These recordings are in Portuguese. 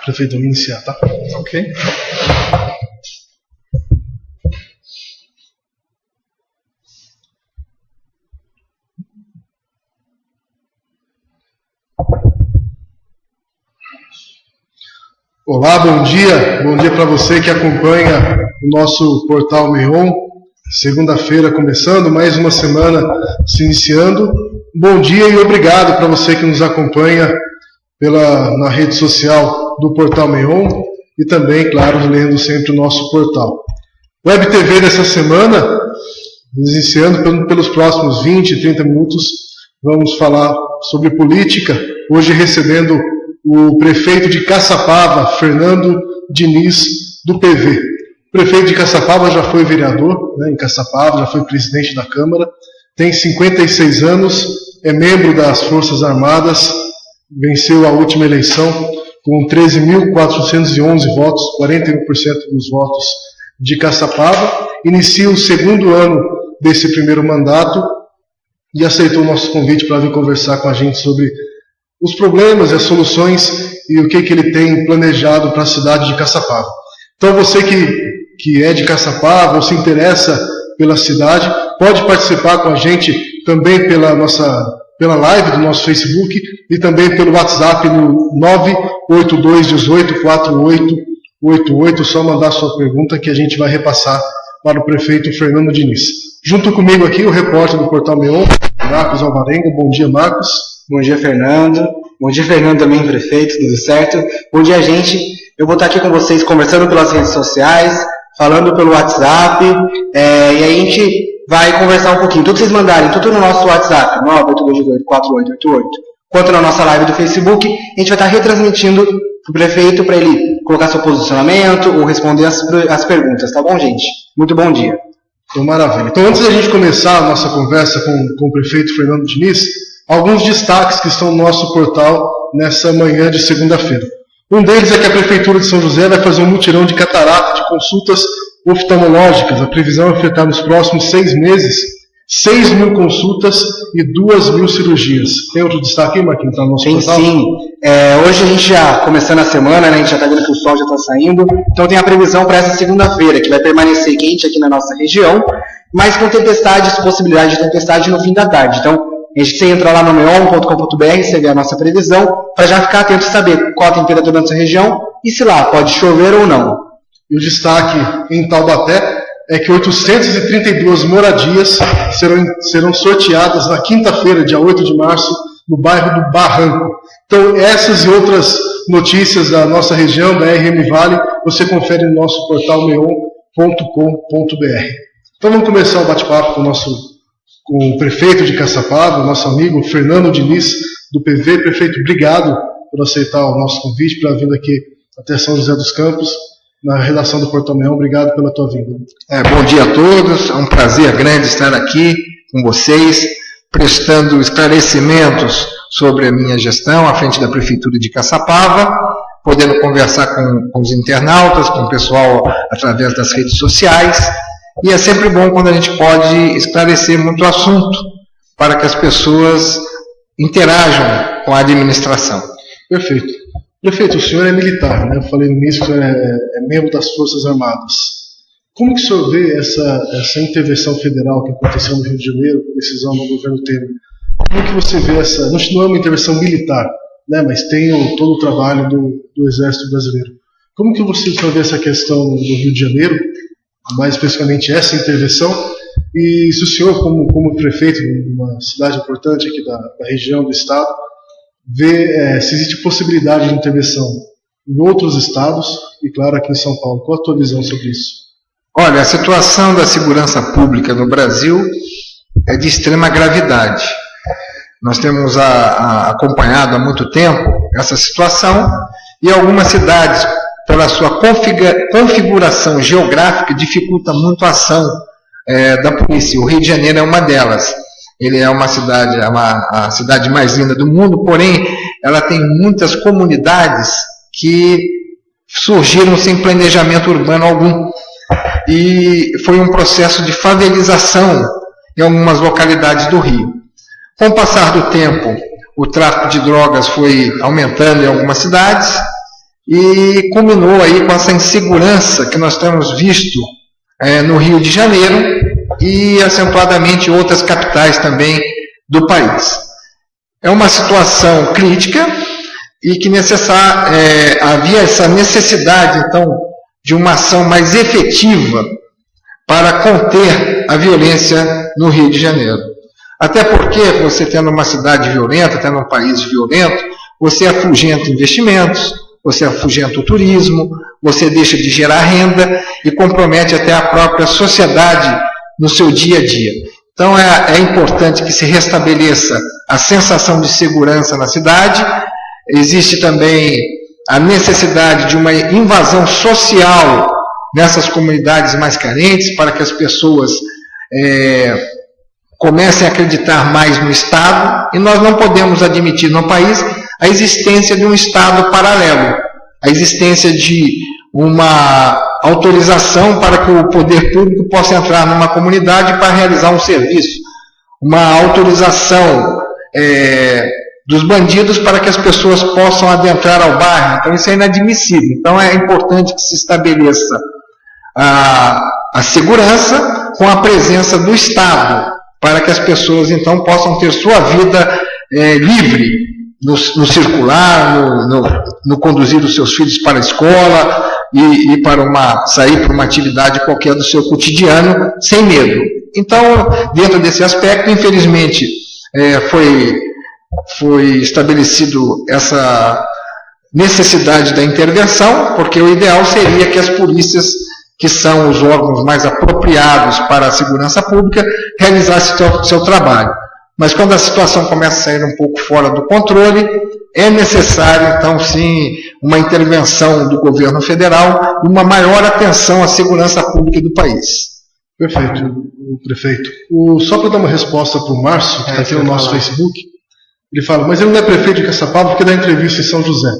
Prefeito, vamos iniciar, tá? Ok. Olá, bom dia. Bom dia para você que acompanha o nosso portal Meion. Segunda-feira começando, mais uma semana se iniciando. Bom dia e obrigado para você que nos acompanha na rede social do portal Meion e também, claro, lendo sempre o nosso portal. Web TV dessa semana, iniciando pelos próximos 20, 30 minutos, vamos falar sobre política, hoje recebendo o prefeito de Caçapava, Fernando Diniz, do PV. O prefeito de Caçapava já foi vereador, em Caçapava, já foi presidente da Câmara, tem 56 anos, é membro das Forças Armadas, venceu a última eleição com 13.411 votos, 41% dos votos de Caçapava, inicia o segundo ano desse primeiro mandato e aceitou o nosso convite para vir conversar com a gente sobre os problemas e as soluções e o que ele tem planejado para a cidade de Caçapava. Então você que é de Caçapava ou se interessa pela cidade, pode participar com a gente também pela live do nosso Facebook e também pelo WhatsApp no 982184888, só mandar sua pergunta que a gente vai repassar para o prefeito Fernando Diniz. Junto comigo aqui o repórter do Portal Meion, Marcos Alvarenga. Bom dia, Marcos. Bom dia, Fernando. Bom dia, Fernando, também, prefeito, tudo certo? Bom dia, gente. Eu vou estar aqui com vocês conversando pelas redes sociais, falando pelo WhatsApp, e aí a gente vai conversar um pouquinho. Tudo que vocês mandarem, tudo no nosso WhatsApp, 982184888, quanto na nossa live do Facebook, a gente vai estar retransmitindo para o prefeito para ele colocar seu posicionamento ou responder as perguntas, tá bom, gente? Muito bom dia. Então, maravilha. Então, antes da gente começar a nossa conversa com o prefeito Fernando Diniz, alguns destaques que estão no nosso portal nessa manhã de segunda-feira. Um deles é que a Prefeitura de São José vai fazer um mutirão de catarata de consultas oftalmológicas. A previsão é ofertar nos próximos 6 meses 6.000 consultas e 2.000 cirurgias. Tem outro destaque aí, Marquinhos, tá no nosso portal? Sim. Hoje a gente já, começando a semana, né, a gente já está vendo que o sol já está saindo, então tem a previsão para essa segunda-feira, que vai permanecer quente aqui na nossa região, mas com tempestades, possibilidade de tempestade no fim da tarde. Então, você entra lá no meon.com.br, você vê a nossa previsão, para já ficar atento e saber qual a temperatura da nossa região e se lá pode chover ou não. E o destaque em Taubaté é que 832 moradias serão sorteadas na quinta-feira, dia 8 de março, no bairro do Barranco. Então, essas e outras notícias da nossa região, da RM Vale, você confere no nosso portal meon.com.br. Então, vamos começar o bate-papo com o prefeito de Caçapava, nosso amigo Fernando Diniz, do PV. Prefeito, obrigado por aceitar o nosso convite para vir aqui até São José dos Campos, na redação do Portal Meion. Obrigado pela tua vinda. Bom dia a todos, é um prazer grande estar aqui com vocês, prestando esclarecimentos sobre a minha gestão à frente da Prefeitura de Caçapava, podendo conversar com os internautas, com o pessoal através das redes sociais. E é sempre bom quando a gente pode esclarecer muito o assunto, para que as pessoas interajam com a administração. Perfeito. Prefeito, o senhor é militar, né? Eu falei no início que o senhor é membro das Forças Armadas. Como que o senhor vê essa intervenção federal que aconteceu no Rio de Janeiro, decisão do governo Temer? Como que você vê essa... Não é uma intervenção militar, né? Mas tem todo o trabalho do Exército Brasileiro. Como que você vê essa questão do Rio de Janeiro, mais especificamente essa intervenção, e se o senhor, como prefeito de uma cidade importante aqui da região, do estado, vê se existe possibilidade de intervenção em outros estados e, claro, aqui em São Paulo. Qual a tua visão sobre isso? Olha, a situação da segurança pública no Brasil é de extrema gravidade. Nós temos acompanhado há muito tempo essa situação e algumas cidades, pela sua configuração geográfica, dificulta muito a ação da polícia. O Rio de Janeiro é uma delas. Ele é uma cidade, a cidade mais linda do mundo, porém, ela tem muitas comunidades que surgiram sem planejamento urbano algum. E foi um processo de favelização em algumas localidades do Rio. Com o passar do tempo, o tráfico de drogas foi aumentando em algumas cidades, e culminou aí com essa insegurança que nós temos visto no Rio de Janeiro e acentuadamente outras capitais também do país. É uma situação crítica e que havia essa necessidade, então, de uma ação mais efetiva para conter a violência no Rio de Janeiro. Até porque você tendo uma cidade violenta, tendo um país violento, você afugenta investimentos, você afugenta o turismo, você deixa de gerar renda e compromete até a própria sociedade no seu dia a dia. Então é importante que se restabeleça a sensação de segurança na cidade. Existe também a necessidade de uma invasão social nessas comunidades mais carentes, para que as pessoas comecem a acreditar mais no Estado, e nós não podemos admitir no país a existência de um Estado paralelo, a existência de uma autorização para que o poder público possa entrar numa comunidade para realizar um serviço, uma autorização dos bandidos para que as pessoas possam adentrar ao bairro. Então isso é inadmissível. Então é importante que se estabeleça a segurança com a presença do Estado, para que as pessoas então possam ter sua vida livre no circular, no conduzir os seus filhos para a escola e para sair para uma atividade qualquer do seu cotidiano sem medo. Então, dentro desse aspecto, infelizmente, foi estabelecido essa necessidade da intervenção, porque o ideal seria que as polícias, que são os órgãos mais apropriados para a segurança pública, realizassem seu trabalho. Mas quando a situação começa a sair um pouco fora do controle, é necessário, então, sim, uma intervenção do governo federal e uma maior atenção à segurança pública do país. Perfeito, prefeito. Só para dar uma resposta para o Márcio, que está aqui no nosso Facebook, ele fala, mas ele não é prefeito de Caçapava porque dá entrevista em São José.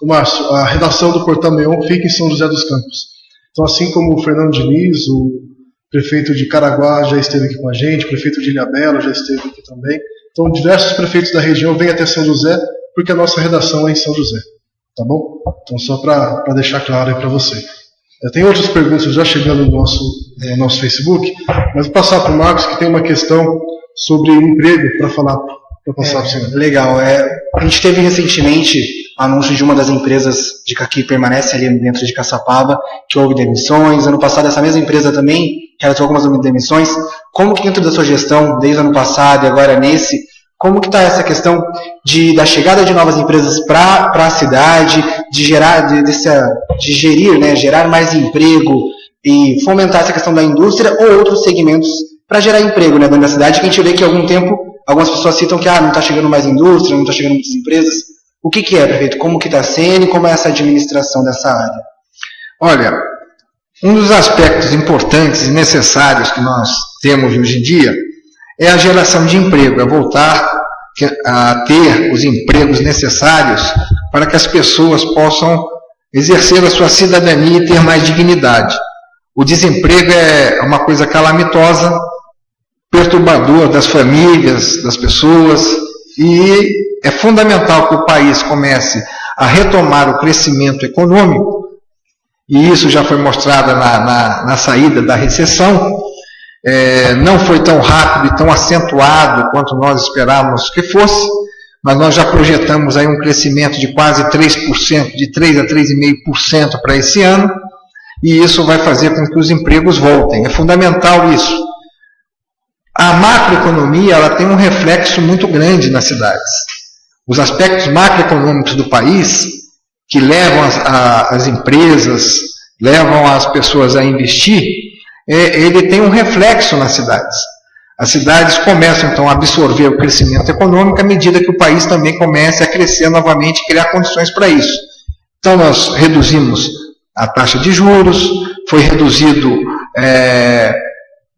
O Márcio, a redação do Portal Meon fica em São José dos Campos. Então, assim como o Fernando Diniz, o prefeito de Caraguá já esteve aqui com a gente, o prefeito de Ilhabela já esteve aqui também. Então, diversos prefeitos da região vêm até São José, porque a nossa redação é em São José. Tá bom? Então, só para deixar claro aí para você. Tem outras perguntas já chegando no nosso Facebook, mas vou passar para o Marcos, que tem uma questão sobre emprego para falar, para passar para o senhor. Legal. A gente teve recentemente anúncio de uma das empresas de que permanece ali dentro de Caçapava, que houve demissões. Ano passado, essa mesma empresa também realizou algumas demissões. Como que dentro da sua gestão, desde o ano passado e agora nesse, como que está essa questão da chegada de novas empresas para a cidade, de gerir, né, gerar mais emprego e fomentar essa questão da indústria ou outros segmentos para gerar emprego, né, dentro da cidade, que a gente vê que há algum tempo algumas pessoas citam que não está chegando mais indústria, não está chegando muitas empresas. O que é, prefeito? Como que está sendo e como é essa administração dessa área? Olha, um dos aspectos importantes e necessários que nós temos hoje em dia é a geração de emprego, é voltar a ter os empregos necessários para que as pessoas possam exercer a sua cidadania e ter mais dignidade. O desemprego é uma coisa calamitosa, perturbador das famílias, das pessoas, e é fundamental que o país comece a retomar o crescimento econômico, e isso já foi mostrado na saída da recessão. Não foi tão rápido e tão acentuado quanto nós esperávamos que fosse, mas nós já projetamos aí um crescimento de quase 3%, de 3 a 3,5% para esse ano, e isso vai fazer com que os empregos voltem. É fundamental isso. A macroeconomia, ela tem um reflexo muito grande nas cidades. Os aspectos macroeconômicos do país, que levam as empresas, levam as pessoas a investir, ele tem um reflexo nas cidades. As cidades começam, então, a absorver o crescimento econômico à medida que o país também comece a crescer novamente e criar condições para isso. Então, nós reduzimos a taxa de juros, foi reduzido,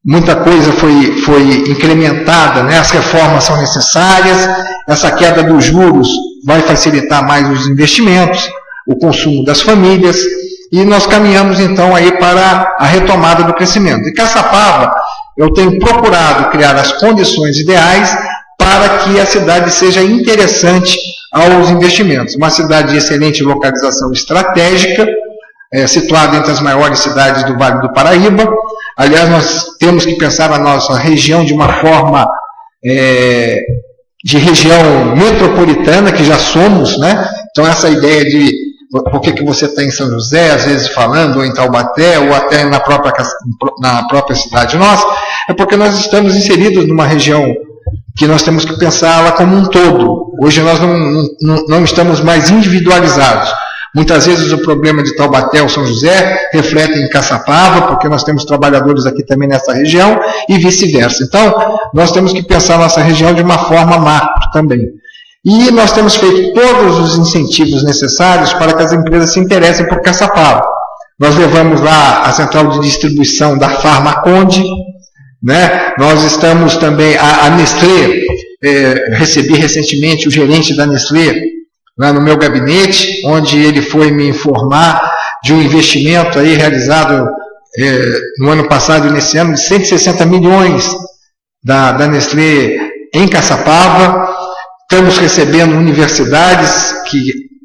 muita coisa foi incrementada, né? As reformas são necessárias, essa queda dos juros vai facilitar mais os investimentos, o consumo das famílias, e nós caminhamos então aí para a retomada do crescimento. Em Caçapava, eu tenho procurado criar as condições ideais para que a cidade seja interessante aos investimentos. Uma cidade de excelente localização estratégica, situada entre as maiores cidades do Vale do Paraíba. Aliás, nós temos que pensar a nossa região de uma forma de região metropolitana, que já somos, né? Então, essa ideia de por que você está em São José, às vezes falando, ou em Taubaté, ou até na própria cidade nossa, é porque nós estamos inseridos numa região que nós temos que pensá-la como um todo. Hoje nós não estamos mais individualizados. Muitas vezes o problema de Taubaté ou São José reflete em Caçapava, porque nós temos trabalhadores aqui também nessa região, e vice-versa. Então, nós temos que pensar a nossa região de uma forma macro também. E nós temos feito todos os incentivos necessários para que as empresas se interessem por Caçapava. Nós levamos lá a central de distribuição da Farmaconde, né? Nós estamos também, a Nestlé, recebi recentemente o gerente da Nestlé lá no meu gabinete, onde ele foi me informar de um investimento aí realizado no ano passado e nesse ano de 160 milhões da Nestlé em Caçapava. Estamos recebendo universidades, que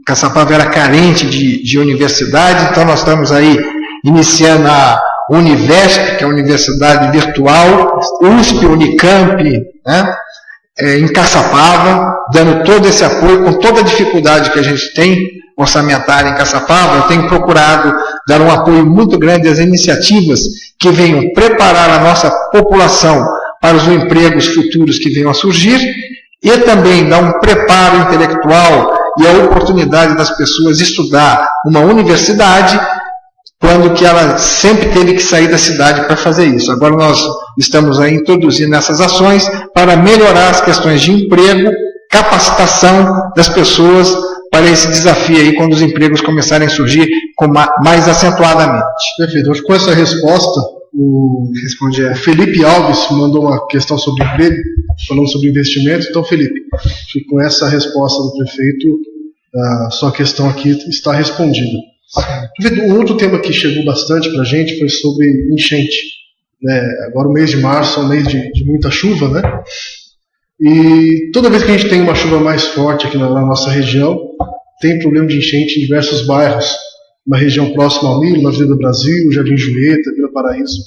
Caçapava era carente de universidade, então nós estamos aí iniciando a Univesp, que é a universidade virtual, USP, Unicamp, né, em Caçapava, dando todo esse apoio, com toda a dificuldade que a gente tem orçamentária em Caçapava. Eu tenho procurado dar um apoio muito grande às iniciativas que venham preparar a nossa população para os empregos futuros que venham a surgir, e também dar um preparo intelectual e a oportunidade das pessoas estudar uma universidade, quando que ela sempre teve que sair da cidade para fazer isso. Agora nós estamos aí introduzindo essas ações para melhorar as questões de emprego, capacitação das pessoas para esse desafio aí, quando os empregos começarem a surgir mais acentuadamente. Perfeito. Acho que com essa resposta, o Felipe Alves mandou uma questão sobre emprego, falando sobre investimento. Então, Felipe, com essa resposta do prefeito, a sua questão aqui está respondida. Um outro tema que chegou bastante para a gente foi sobre enchente, né? Agora o mês de março é um mês de muita chuva, né? E toda vez que a gente tem uma chuva mais forte aqui na nossa região, tem problema de enchente em diversos bairros, uma região próxima ao Nilo, na Avenida Brasil, Jardim Julieta, Vila Paraíso.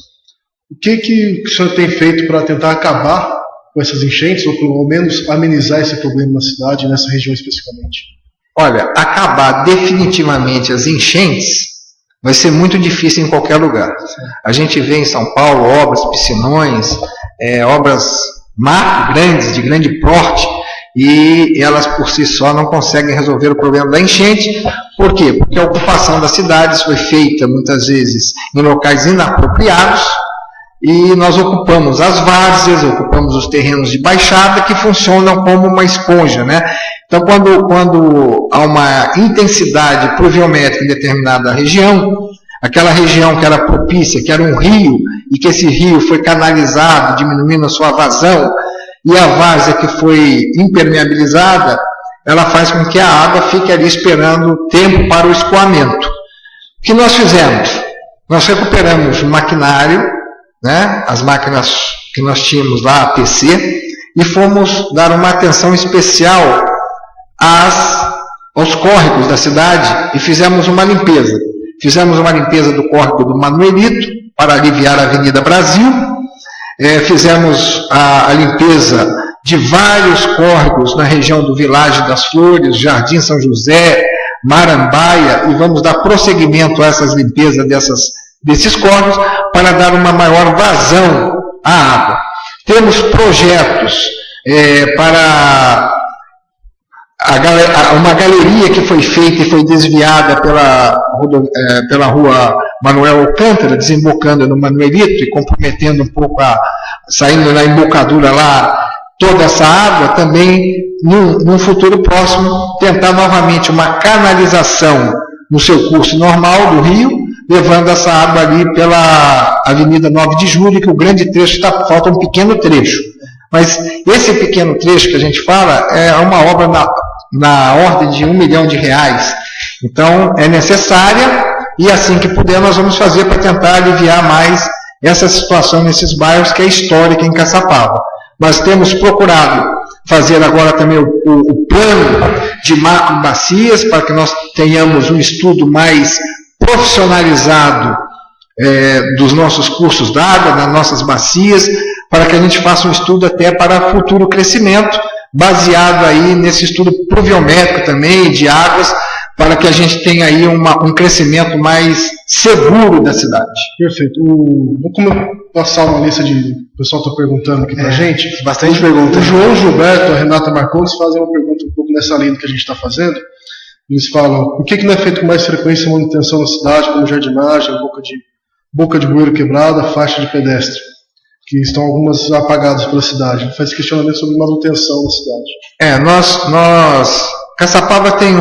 O que o senhor tem feito para tentar acabar com essas enchentes, ou pelo menos amenizar esse problema na cidade, nessa região especificamente? Olha, acabar definitivamente as enchentes vai ser muito difícil em qualquer lugar. A gente vê em São Paulo obras, piscinões, obras grandes, de grande porte, e elas por si só não conseguem resolver o problema da enchente. Por quê? Porque a ocupação das cidades foi feita muitas vezes em locais inapropriados, e nós ocupamos as várzeas, ocupamos os terrenos de baixada, que funcionam como uma esponja, né? Então, quando há uma intensidade pluviométrica em determinada região, aquela região que era propícia, que era um rio, e que esse rio foi canalizado, diminuindo a sua vazão, e a várzea que foi impermeabilizada, ela faz com que a água fique ali esperando tempo para o escoamento. O que nós fizemos? Nós recuperamos o maquinário, né, as máquinas que nós tínhamos lá, a PC, e fomos dar uma atenção especial aos córregos da cidade, e fizemos uma limpeza. Fizemos uma limpeza do córrego do Manuelito, para aliviar a Avenida Brasil. Fizemos a limpeza de vários córregos na região do Vilagem das Flores, Jardim São José, Marambaia, e vamos dar prosseguimento a essas limpezas desses córregos para dar uma maior vazão à água. Temos projetos para uma galeria que foi feita e foi desviada pela rua Manuel Alcântara, desembocando no Manuelito e comprometendo um pouco, saindo na embocadura lá, toda essa água. Também, num futuro próximo, tentar novamente uma canalização no seu curso normal do rio, levando essa água ali pela Avenida 9 de Julho, que o grande trecho falta um pequeno trecho. Mas esse pequeno trecho que a gente fala é uma obra na ordem de R$1 milhão. Então, é necessária, e assim que puder nós vamos fazer para tentar aliviar mais essa situação nesses bairros, que é histórica em Caçapava. Nós temos procurado fazer agora também o plano de macrobacias, para que nós tenhamos um estudo mais profissionalizado dos nossos cursos d'água, das nossas bacias, para que a gente faça um estudo até para futuro crescimento, baseado aí nesse estudo pluviométrico também, de águas, para que a gente tenha aí um crescimento mais seguro da cidade. Perfeito. Vou passar uma lista de... O pessoal está perguntando aqui para a gente. Bastante perguntas. O João Gilberto e a Renata Marcondes fazem uma pergunta um pouco nessa linha que a gente está fazendo. Eles falam, por que não é feito com mais frequência manutenção na cidade, como jardinagem, boca de bueiro quebrada, faixa de pedestre, que estão algumas apagadas pela cidade. Faz questionamento sobre manutenção na cidade. Caçapava tem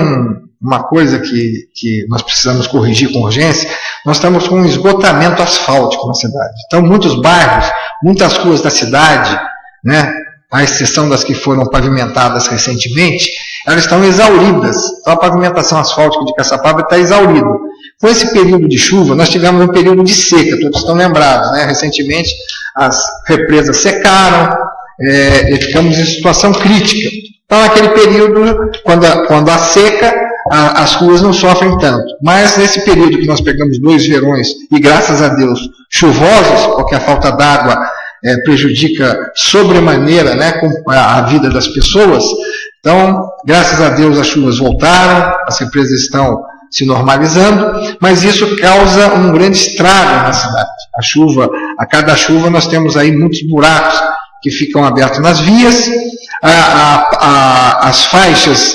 uma coisa que nós precisamos corrigir com urgência. Nós estamos com um esgotamento asfáltico na cidade. Então, muitos bairros, muitas ruas da cidade, né, à exceção das que foram pavimentadas recentemente, elas estão exauridas. Então, a pavimentação asfáltica de Caçapava está exaurida. Com esse período de chuva, nós tivemos um período de seca, todos estão lembrados, né? Recentemente, as represas secaram, e ficamos em situação crítica. Então, naquele período, quando há seca, as ruas não sofrem tanto. Mas nesse período que nós pegamos 2 verões, e graças a Deus, chuvosos, porque a falta d'água prejudica sobremaneira, né, a vida das pessoas. Então, graças a Deus, as chuvas voltaram, as represas estão se normalizando, mas isso causa um grande estrago na cidade. A cada chuva nós temos aí muitos buracos que ficam abertos nas vias, as faixas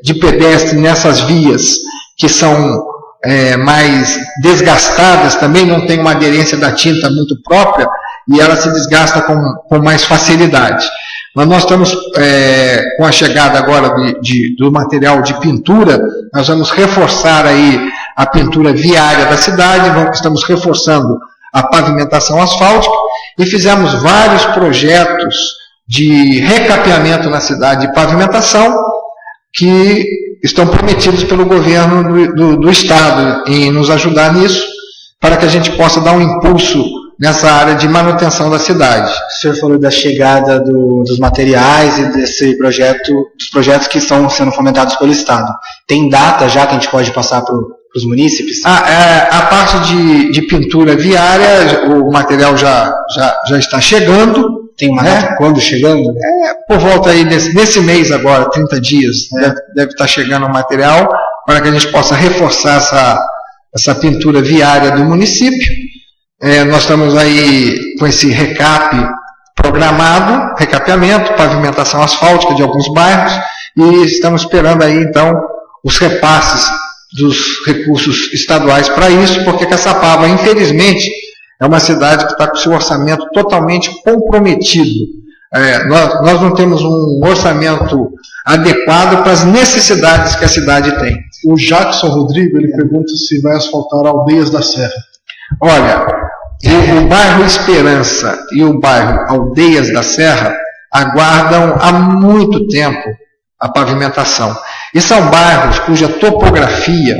de pedestre nessas vias que são mais desgastadas também, não tem uma aderência da tinta muito própria e ela se desgasta com mais facilidade. Mas nós estamos com a chegada agora do material de pintura, nós vamos reforçar aí a pintura viária da cidade, estamos reforçando a pavimentação asfáltica e fizemos vários projetos de recapeamento na cidade de pavimentação que estão prometidos pelo governo do Estado em nos ajudar nisso, para que a gente possa dar um impulso nessa área de manutenção da cidade. O senhor falou da chegada dos materiais e dos projetos que estão sendo fomentados pelo Estado. Tem data já que a gente pode passar para os munícipes? A parte de pintura viária, o material já está chegando. Tem uma data quando chegando? Por volta aí nesse mês agora, 30 dias, deve estar chegando o material, para que a gente possa reforçar essa pintura viária do município. Nós estamos aí com esse recapeamento, pavimentação asfáltica de alguns bairros, e estamos esperando aí então os repasses dos recursos estaduais para isso, porque Caçapava, infelizmente, é uma cidade que está com seu orçamento totalmente comprometido. Nós não temos um orçamento adequado para as necessidades que a cidade tem. O Jackson Rodrigo, ele pergunta se vai asfaltar Aldeias da Serra. Olha, o bairro Esperança e o bairro Aldeias da Serra aguardam há muito tempo a pavimentação. E são bairros cuja topografia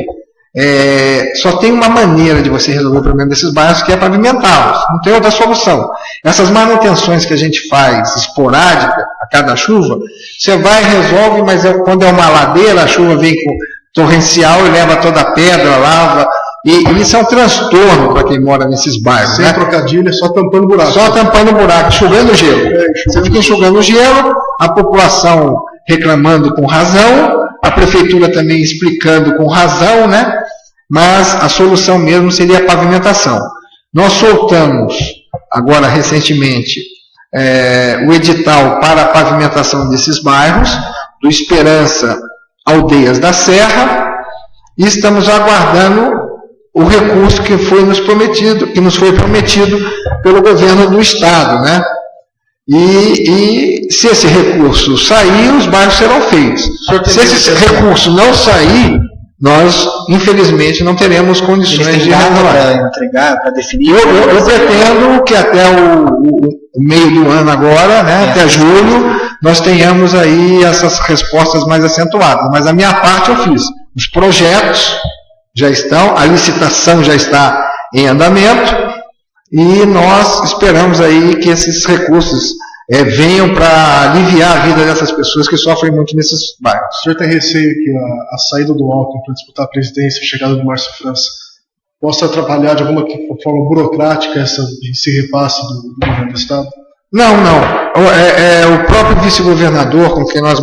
só tem uma maneira de você resolver o problema desses bairros, que é pavimentá-los. Não tem outra solução. Essas manutenções que a gente faz esporádica a cada chuva, você vai e resolve, mas quando é uma ladeira, a chuva vem com torrencial e leva toda a pedra, lava. E isso é um transtorno para quem mora nesses bairros. Sem trocadilho, é só tampando buraco. Só tampando buraco, enxugando gelo. Você fica enxugando gelo, a população reclamando com razão, a prefeitura também explicando com razão, né? Mas a solução mesmo seria a pavimentação. Nós soltamos, agora recentemente, o edital para a pavimentação desses bairros, do Esperança Aldeias da Serra, e estamos aguardando o recurso que nos foi prometido pelo governo do Estado, né? E se esse recurso sair, os bairros serão feitos. Se esse recurso não sair, nós, infelizmente, não teremos condições de entregar, para definir. Eu pretendo que até o meio do ano agora, né, até julho, nós tenhamos aí essas respostas mais acentuadas. Mas a minha parte eu fiz. Os projetos já estão, a licitação já está em andamento, e nós esperamos aí que esses recursos venham para aliviar a vida dessas pessoas que sofrem muito nesses bairros. O senhor tem receio que a saída do Alckmin para disputar a presidência e a chegada do Márcio França possa atrapalhar de alguma forma burocrática esse repasse do governo do Estado? Não. O próprio vice-governador, com quem nós,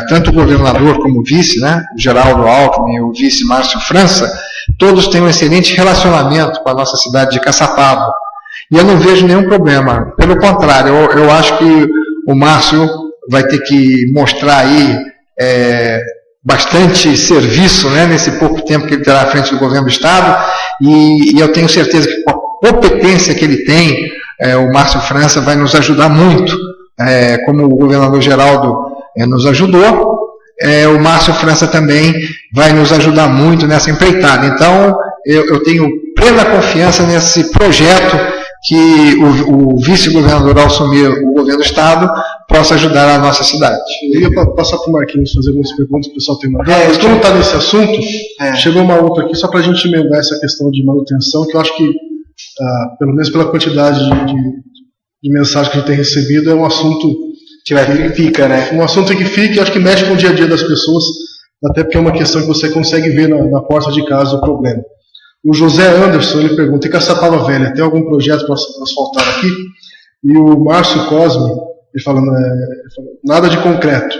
tanto o governador como o vice, né, o Geraldo Alckmin e o vice Márcio França, todos têm um excelente relacionamento com a nossa cidade de Caçapava. E eu não vejo nenhum problema. Pelo contrário, eu acho que o Márcio vai ter que mostrar aí bastante serviço, né, nesse pouco tempo que ele terá à frente do governo do Estado, e eu tenho certeza que com a competência que ele tem, o Márcio França vai nos ajudar muito, como o governador Geraldo nos ajudou, o Márcio França também vai nos ajudar muito nessa empreitada. Então, eu tenho plena confiança nesse projeto que o vice-governador, ao assumir o governo do Estado, possa ajudar a nossa cidade. Eu ia passar para o Marquinhos fazer algumas perguntas, o pessoal tem uma dúvida. Mas como está nesse assunto, chegou uma outra aqui, só para a gente emendar essa questão de manutenção, que eu acho que, pelo menos pela quantidade de mensagens que a gente tem recebido, é um assunto que fica, né? Um assunto que fica e acho que mexe com o dia a dia das pessoas, até porque é uma questão que você consegue ver na porta de casa o problema. O José Anderson, ele pergunta: em Caçapava Velha, tem algum projeto para asfaltar aqui? E o Márcio Cosme, ele fala, nada de concreto.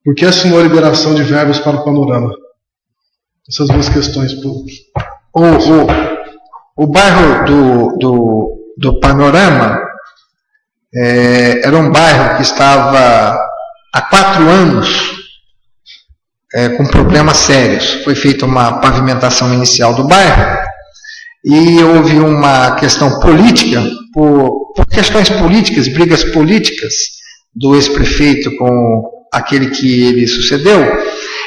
Por que assinou a liberação de verbas para o Panorama? Essas duas questões. O bairro do Panorama era um bairro que estava há 4 anos com problemas sérios. Foi feita uma pavimentação inicial do bairro e houve uma questão política, por questões políticas, brigas políticas do ex-prefeito com aquele que ele sucedeu.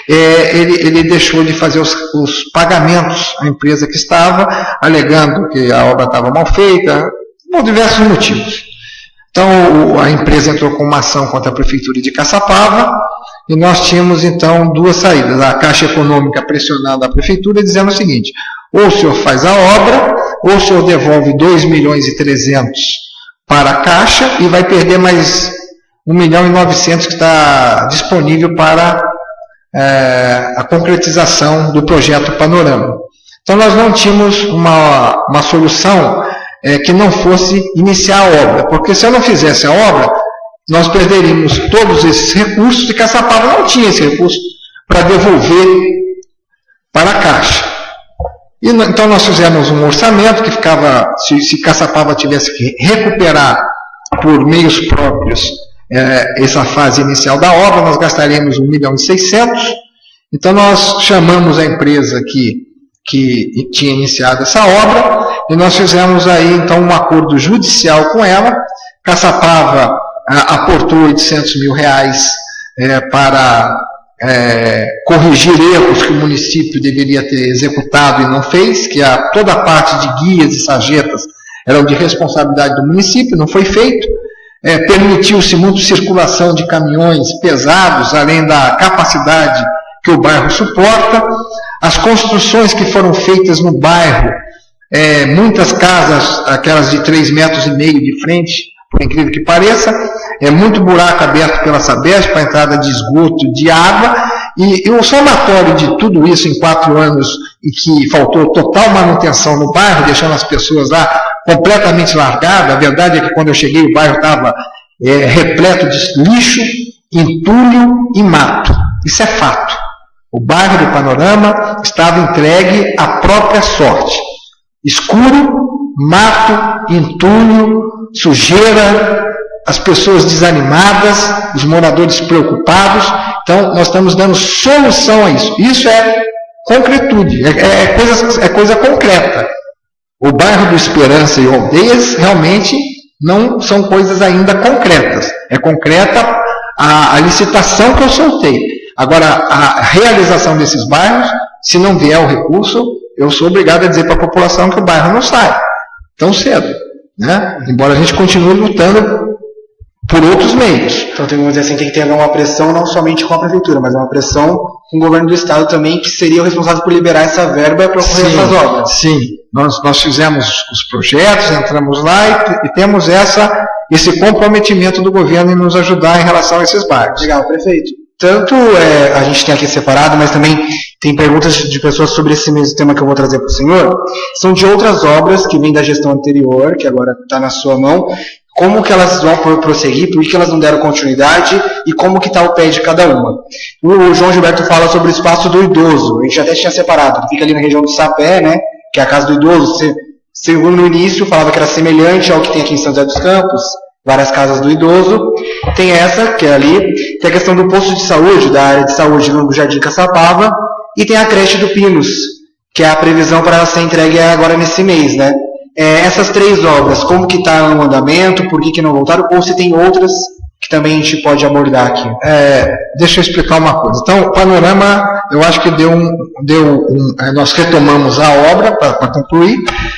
Ele deixou de fazer os pagamentos à empresa que estava, alegando que a obra estava mal feita, por diversos motivos. Então, a empresa entrou com uma ação contra a Prefeitura de Caçapava, e nós tínhamos, então, 2 saídas. A Caixa Econômica pressionando a Prefeitura, dizendo o seguinte: ou o senhor faz a obra, ou o senhor devolve 2.300.000 para a Caixa, e vai perder mais 1.900.000 que está disponível para a concretização do projeto Panorama. Então, nós não tínhamos uma solução que não fosse iniciar a obra, porque se eu não fizesse a obra, nós perderíamos todos esses recursos, e Caçapava não tinha esse recurso para devolver para a Caixa. Então nós fizemos um orçamento que ficava, se Caçapava tivesse que recuperar por meios próprios essa fase inicial da obra, nós gastaríamos 1.600.000. Então nós chamamos a empresa que tinha iniciado essa obra, e nós fizemos aí então um acordo judicial com ela. Caçapava aportou R$800.000 para corrigir erros que o município deveria ter executado e não fez, que toda a parte de guias e sarjetas eram de responsabilidade do município, não foi feito. Permitiu-se muito circulação de caminhões pesados, além da capacidade que o bairro suporta. As construções que foram feitas no bairro, muitas casas, aquelas de 3,5 metros de frente, por incrível que pareça, muito buraco aberto pela Sabesp para entrada de esgoto, de água, e o somatório de tudo isso em 4 anos, e que faltou total manutenção no bairro, deixando as pessoas lá completamente largadas. A verdade é que quando eu cheguei o bairro estava repleto de lixo, entulho e mato. Isso é fato. O bairro do Panorama estava entregue à própria sorte. Escuro, mato, entulho, sujeira, as pessoas desanimadas, os moradores preocupados. Então, nós estamos dando solução a isso. Isso é concretude, é coisa concreta. O bairro do Esperança e Aldeias realmente não são coisas ainda concretas. É concreta a licitação que eu soltei. Agora, a realização desses bairros, se não vier o recurso, eu sou obrigado a dizer para a população que o bairro não sai tão cedo, né? Embora a gente continue lutando por outros meios. Então, vamos dizer assim, tem que ter uma pressão não somente com a Prefeitura, mas uma pressão com o governo do Estado também, que seria o responsável por liberar essa verba para ocorrer essas obras. Sim, Nós fizemos os projetos, entramos lá e temos esse comprometimento do governo em nos ajudar em relação a esses bairros. Legal, prefeito. Tanto a gente tem aqui separado, mas também tem perguntas de pessoas sobre esse mesmo tema que eu vou trazer para o senhor. São de outras obras que vêm da gestão anterior, que agora está na sua mão. Como que elas vão prosseguir, por que elas não deram continuidade e como que está o pé de cada uma. O João Gilberto fala sobre o espaço do idoso. A gente até tinha separado, fica ali na região do Sapé, né, que é a casa do idoso. Segundo no início, falava que era semelhante ao que tem aqui em São José dos Campos, várias casas do idoso. Tem essa, que é ali, tem a questão do posto de saúde, da área de saúde no Jardim Caçapava, e tem a creche do Pinos, que é a previsão para ela ser entregue agora nesse mês, né. Essas 3 obras, como que está no andamento, por que não voltaram, ou se tem outras que também a gente pode abordar aqui? Deixa eu explicar uma coisa. Então, o panorama, eu acho que nós retomamos a obra, para concluir,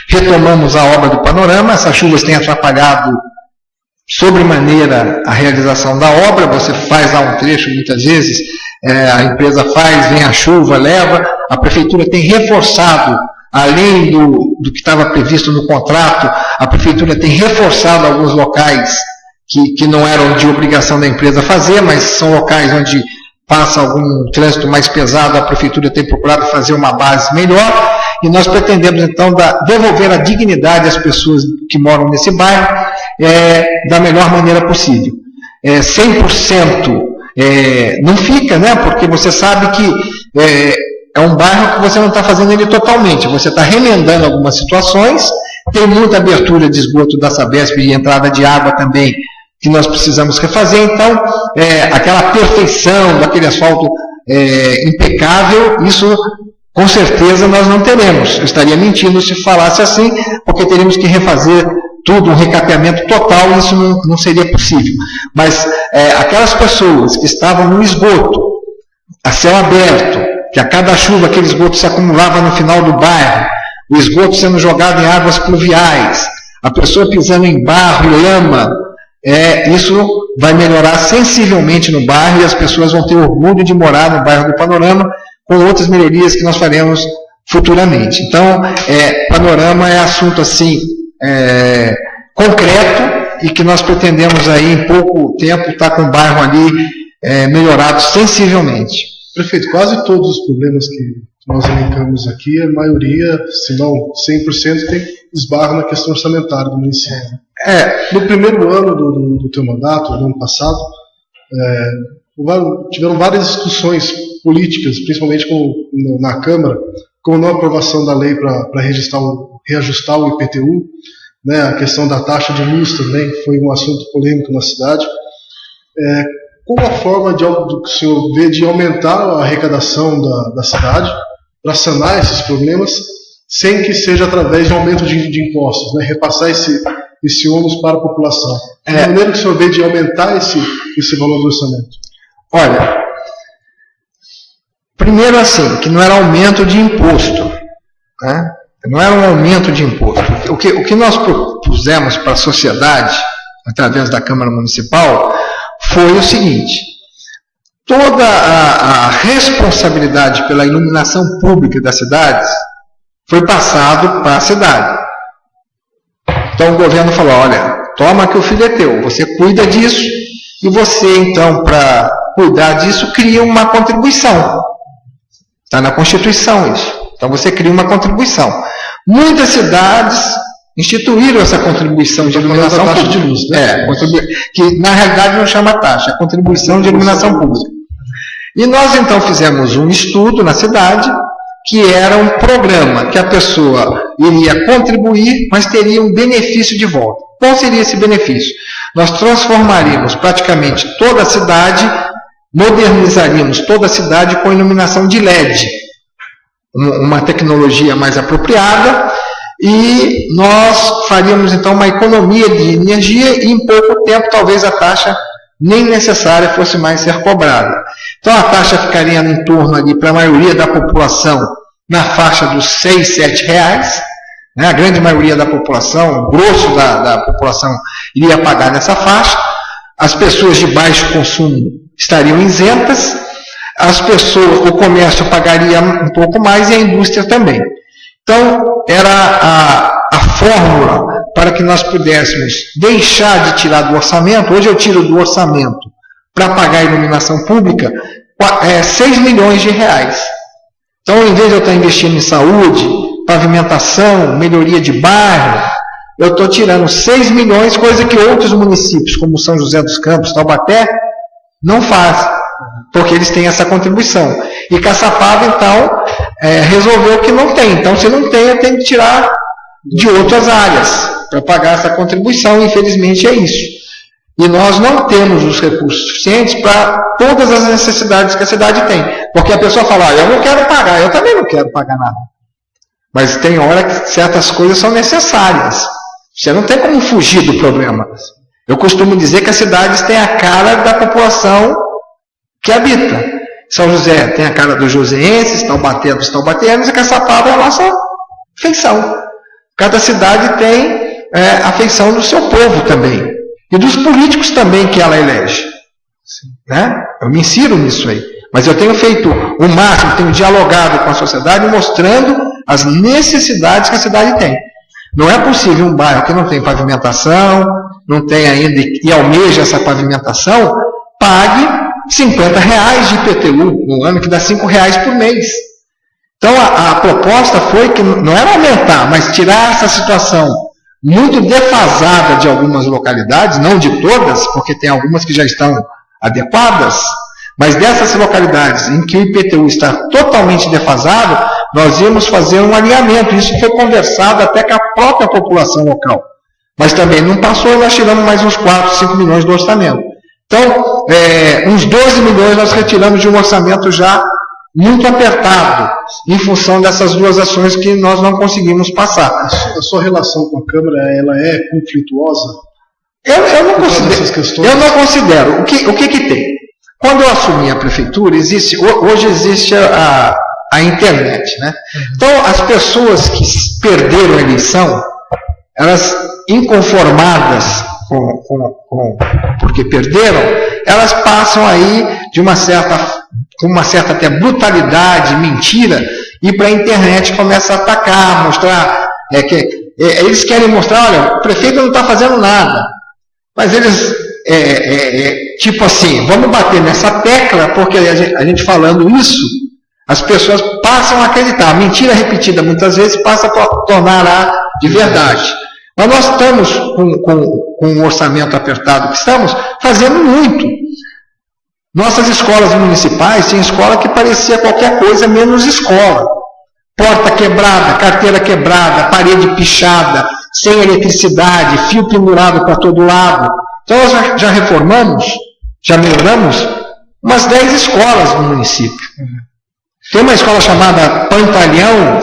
retomamos a obra do panorama. Essas chuvas têm atrapalhado sobremaneira a realização da obra. Você faz lá um trecho, muitas vezes, a empresa faz, vem a chuva, leva, a prefeitura tem reforçado, além do que estava previsto no contrato, a prefeitura tem reforçado alguns locais que não eram de obrigação da empresa fazer, mas são locais onde passa algum trânsito mais pesado, a prefeitura tem procurado fazer uma base melhor, e nós pretendemos então devolver a dignidade às pessoas que moram nesse bairro da melhor maneira possível. 100% não fica, né, porque você sabe que é um bairro que você não está fazendo ele totalmente, você está remendando algumas situações, tem muita abertura de esgoto da Sabesp e entrada de água também, que nós precisamos refazer. Então, aquela perfeição daquele asfalto impecável, isso com certeza nós não teremos. Eu estaria mentindo se falasse assim, porque teríamos que refazer tudo, um recapeamento total, e isso não seria possível. Mas aquelas pessoas que estavam no esgoto, a céu aberto, que a cada chuva aquele esgoto se acumulava no final do bairro, o esgoto sendo jogado em águas pluviais, a pessoa pisando em barro e lama, isso vai melhorar sensivelmente no bairro e as pessoas vão ter orgulho de morar no bairro do Panorama, com outras melhorias que nós faremos futuramente. Então, Panorama é assunto assim, concreto, e que nós pretendemos aí em pouco tempo estar com o bairro ali melhorado sensivelmente. Prefeito, quase todos os problemas que nós elencamos aqui, a maioria, se não 100%, tem esbarro na questão orçamentária do município. No primeiro ano do teu mandato, no ano passado, tiveram várias discussões políticas, principalmente na Câmara, com a não aprovação da lei para reajustar o IPTU, né, a questão da taxa de luz também, que foi um assunto polêmico na cidade. Qual a forma que o senhor vê de aumentar a arrecadação da cidade para sanar esses problemas, sem que seja através de aumento de impostos, né? Repassar esse ônus para a população? Que maneira que o senhor vê de aumentar esse valor do orçamento? Olha, primeiro assim, que não era aumento de imposto, né? Não era um aumento de imposto. O que nós propusemos para a sociedade, através da Câmara Municipal, foi o seguinte: toda a responsabilidade pela iluminação pública das cidades foi passado para a cidade. Então o governo falou: olha, toma que o filho é teu, você cuida disso, e você então, para cuidar disso, cria uma contribuição. Está na Constituição isso. Então você cria uma contribuição. Muitas cidades instituíram essa contribuição de iluminação pública. De luz, né? Que na realidade não chama taxa, é contribuição de iluminação pública. E nós então fizemos um estudo na cidade, que era um programa que a pessoa iria contribuir, mas teria um benefício de volta. Qual seria esse benefício? Nós transformaríamos praticamente toda a cidade, modernizaríamos toda a cidade com iluminação de LED, uma tecnologia mais apropriada, e nós faríamos então uma economia de energia, e em pouco tempo talvez a taxa nem necessária fosse mais ser cobrada. Então a taxa ficaria em torno ali, para a maioria da população, na faixa dos 6, 7 reais, né? A grande maioria da população, o grosso da população iria pagar nessa faixa, as pessoas de baixo consumo estariam isentas, o comércio pagaria um pouco mais e a indústria também. Então, era a fórmula para que nós pudéssemos deixar de tirar do orçamento. Hoje eu tiro do orçamento para pagar a iluminação pública 6 milhões de reais. Então, em vez de eu estar investindo em saúde, pavimentação, melhoria de bairro, eu estou tirando 6 milhões, coisa que outros municípios, como São José dos Campos, Taubaté, não fazem, porque eles têm essa contribuição. E Caçapava, então, resolveu que não tem. Então, se não tem, eu tenho que tirar de outras áreas para pagar essa contribuição. Infelizmente, é isso. E nós não temos os recursos suficientes para todas as necessidades que a cidade tem. Porque a pessoa fala, eu não quero pagar, eu também não quero pagar nada. Mas tem hora que certas coisas são necessárias. Você não tem como fugir do problema. Eu costumo dizer que as cidades têm a cara da população que habita. São José tem a cara dos joseenses, Taubaté dos taubateanos, e Caçapava é a nossa feição. Cada cidade tem a feição do seu povo também. E dos políticos também que ela elege. Né? Eu me insiro nisso aí. Mas eu tenho feito o máximo, tenho dialogado com a sociedade, mostrando as necessidades que a cidade tem. Não é possível um bairro que não tem pavimentação, não tem ainda e almeja essa pavimentação, pague R$50 de IPTU no ano, que dá R$5 por mês. Então a proposta foi que não era aumentar, mas tirar essa situação muito defasada de algumas localidades, não de todas, porque tem algumas que já estão adequadas, mas dessas localidades em que o IPTU está totalmente defasado, nós íamos fazer um alinhamento. Isso foi conversado até com a própria população local. Mas também não passou, nós tiramos mais uns 4, 5 milhões do orçamento. Então, uns 12 milhões nós retiramos de um orçamento já muito apertado, em função dessas duas ações que nós não conseguimos passar. A sua relação com a Câmara, ela é conflituosa? Eu não considero. O que tem? Quando eu assumi a prefeitura, hoje existe a internet, né? Então, as pessoas que perderam a eleição, elas inconformadas porque perderam, elas passam aí com uma certa até brutalidade, mentira, e para a internet começa a atacar, mostrar, eles querem mostrar, olha, o prefeito não está fazendo nada, mas eles, tipo assim, vamos bater nessa tecla, porque a gente falando isso, as pessoas passam a acreditar. A mentira repetida muitas vezes passa a tornar de verdade. Mas nós estamos com um orçamento apertado que estamos fazendo muito. Nossas escolas municipais, tinha escola que parecia qualquer coisa menos escola. Porta quebrada, carteira quebrada, parede pichada, sem eletricidade, fio pendurado para todo lado. Então nós já reformamos, já melhoramos umas 10 escolas no município. Tem uma escola chamada Pantalhão,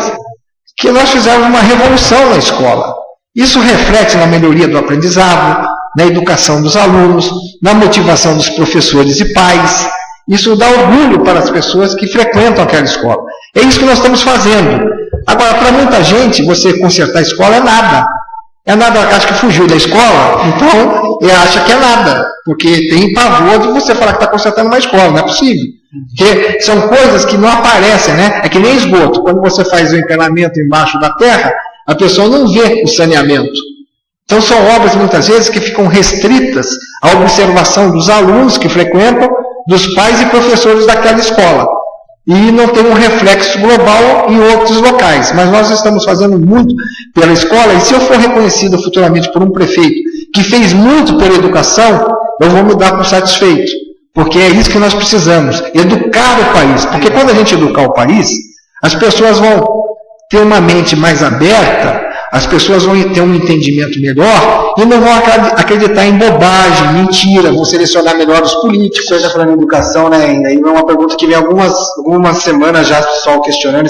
que nós fizemos uma revolução na escola. Isso reflete na melhoria do aprendizado, na educação dos alunos, na motivação dos professores e pais. Isso dá orgulho para as pessoas que frequentam aquela escola. É isso que nós estamos fazendo. Agora, para muita gente, você consertar a escola é nada. É nada, acho que fugiu da escola, então acha que é nada. Porque tem pavor de você falar que está consertando uma escola, não é possível. Porque são coisas que não aparecem, né? É que nem esgoto. Quando você faz o encanamento embaixo da terra, a pessoa não vê o saneamento. Então são obras muitas vezes que ficam restritas à observação dos alunos que frequentam, dos pais e professores daquela escola. E não tem um reflexo global em outros locais. Mas nós estamos fazendo muito pela escola, e se eu for reconhecido futuramente por um prefeito que fez muito pela educação, eu vou me dar por satisfeito. Porque é isso que nós precisamos, educar o país. Porque quando a gente educar o país, as pessoas vão ter uma mente mais aberta, as pessoas vão ter um entendimento melhor e não vão acreditar em bobagem, mentira, vão selecionar melhor os políticos. Você está falando em educação, né? E aí é uma pergunta que vem algumas semanas já, o pessoal questionando.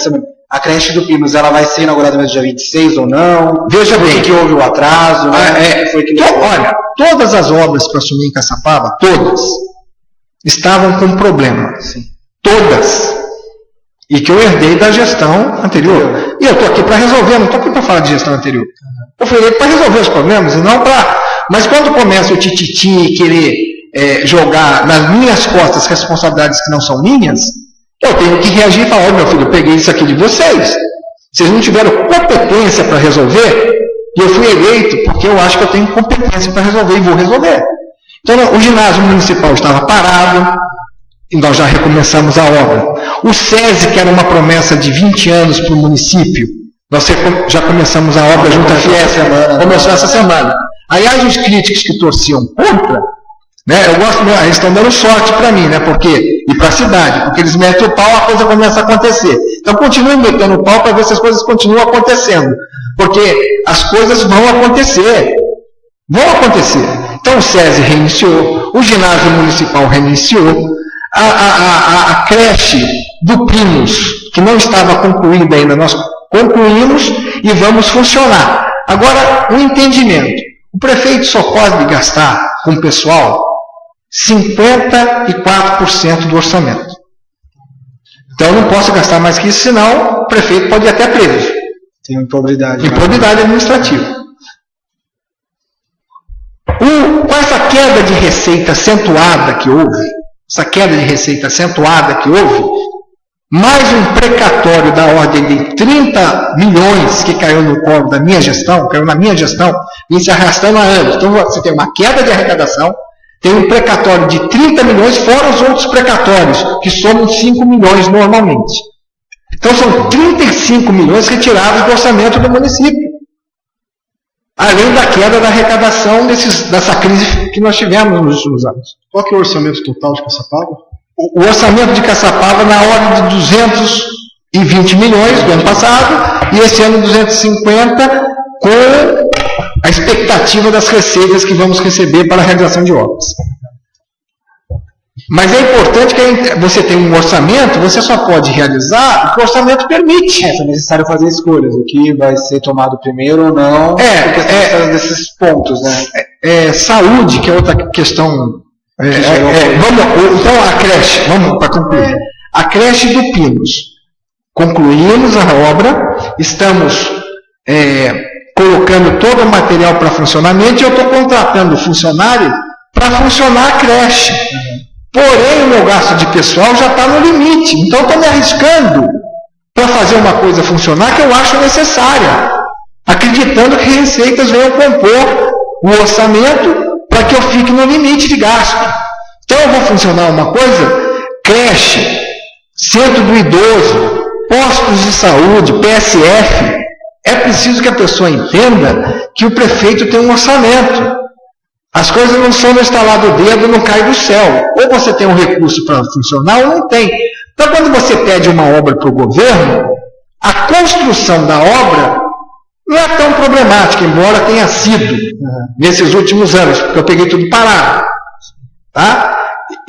A creche do Pinos, ela vai ser inaugurada no dia 26 ou não? Veja bem que houve o atraso, né? Olha, todas as obras que eu assumi em Caçapava, todas, estavam com problema. Sim. Todas. E que eu herdei da gestão anterior. E eu estou aqui para resolver, não estou aqui para falar de gestão anterior. Eu fui para resolver os problemas e não para... Mas quando começa o tititi querer jogar nas minhas costas responsabilidades que não são minhas, eu tenho que reagir e falar, meu filho, eu peguei isso aqui de vocês. Vocês não tiveram competência para resolver, e eu fui eleito porque eu acho que eu tenho competência para resolver e vou resolver. Então, o ginásio municipal estava parado, e nós já recomeçamos a obra. O SESI, que era uma promessa de 20 anos para o município, nós já começamos a obra junto à Fiesp, começou essa semana. Aliás, os críticos que torciam contra, né, eu gosto, eles estão dando sorte para mim, né, e para a cidade, porque eles metem o pau, a coisa começa a acontecer. Então, continuem metendo o pau para ver se as coisas continuam acontecendo, porque as coisas vão acontecer. Então, o SESI reiniciou, o ginásio municipal reiniciou, a creche do Pinos, que não estava concluída ainda, nós concluímos e vamos funcionar. Agora, um entendimento. O prefeito só pode gastar com o pessoal 54% do orçamento. Então, eu não posso gastar mais que isso, senão o prefeito pode ir até preso. Tem improbidade. Improbidade administrativa. Com essa queda de receita acentuada que houve, mais um precatório da ordem de 30 milhões que caiu no colo da minha gestão, caiu na minha gestão, vem se arrastando há anos. Então, você tem uma queda de arrecadação, tem um precatório de 30 milhões, fora os outros precatórios, que somam 5 milhões normalmente. Então, são 35 milhões retirados do orçamento do município. Além da queda da arrecadação dessa crise que nós tivemos nos últimos anos. Qual que é o orçamento total de Caçapava? O orçamento de Caçapava na ordem de 220 milhões do ano passado, e esse ano 250, com a expectativa das receitas que vamos receber para a realização de obras. Mas é importante que você tenha um orçamento, você só pode realizar o que o orçamento permite. É necessário fazer escolhas, o que vai ser tomado primeiro ou não, porque desses pontos, né? Saúde, que é outra questão. Então, a creche, vamos para concluir. A creche do Pinos. Concluímos a obra, estamos colocando todo o material para funcionamento, e eu estou contratando funcionário para funcionar a creche. Porém, o meu gasto de pessoal já está no limite. Então, estou me arriscando para fazer uma coisa funcionar que eu acho necessária, acreditando que receitas venham compor o orçamento para que eu fique no limite de gasto. Então, eu vou funcionar uma coisa, creche, centro do idoso, postos de saúde, PSF. É preciso que a pessoa entenda que o prefeito tem um orçamento. As coisas não são no estalar do dedo, não cai do céu. Ou você tem um recurso para funcionar ou não tem. Então, quando você pede uma obra para o governo, a construção da obra não é tão problemática, embora tenha sido nesses últimos anos, porque eu peguei tudo parado. Tá?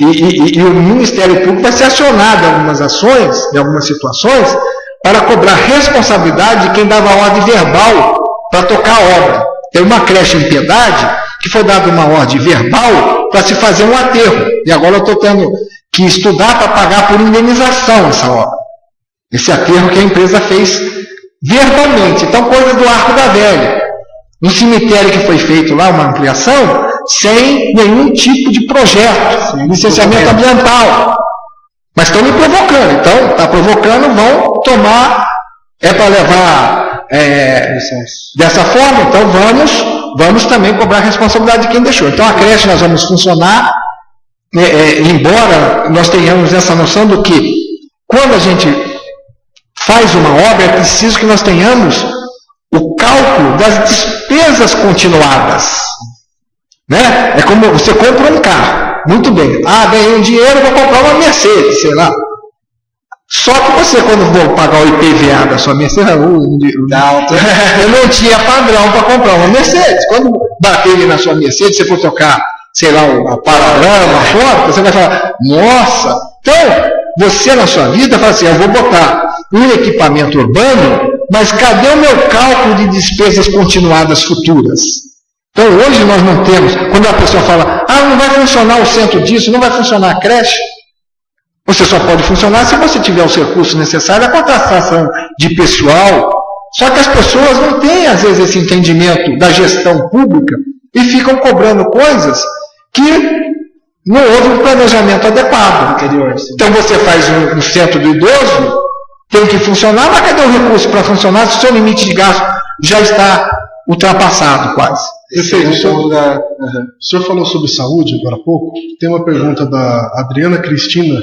E o Ministério Público vai ser acionado em algumas ações, em algumas situações, para cobrar responsabilidade de quem dava ordem verbal para tocar a obra. Tem uma creche em Piedade que foi dada uma ordem verbal para se fazer um aterro. E agora eu estou tendo que estudar para pagar por indenização essa obra. Esse aterro que a empresa fez verbalmente. Então, coisa do Arco da Velha. Um cemitério que foi feito lá, uma ampliação, sem nenhum tipo de projeto, licenciamento ambiental. Mas estão me provocando. Então, está provocando, vão tomar, para levar dessa forma, então vamos também cobrar a responsabilidade de quem deixou. Então, a creche nós vamos funcionar, embora nós tenhamos essa noção do que, quando a gente faz uma obra, é preciso que nós tenhamos o cálculo das despesas continuadas. Né? É como você compra um carro, muito bem, ganhei um dinheiro, vou comprar uma Mercedes, sei lá. Só que você, quando for pagar o IPVA da sua Mercedes, eu não tinha padrão para comprar uma Mercedes. Quando bater ali na sua Mercedes, você for tocar, sei lá, uma paralama, uma foto, você vai falar, nossa! Então, você na sua vida fala assim, eu vou botar um equipamento urbano, mas cadê o meu cálculo de despesas continuadas futuras? Então, hoje nós não temos, quando a pessoa fala, não vai funcionar o centro disso, não vai funcionar a creche, você só pode funcionar se você tiver os recursos necessários, a contratação de pessoal. Só que as pessoas não têm, às vezes, esse entendimento da gestão pública e ficam cobrando coisas que não houve um planejamento adequado. Então, você faz um centro do idoso, tem que funcionar, mas cadê o recurso para funcionar se o seu limite de gasto já está ultrapassado quase? Perfeito. O senhor falou sobre saúde agora há pouco. Tem uma pergunta da Adriana Cristina,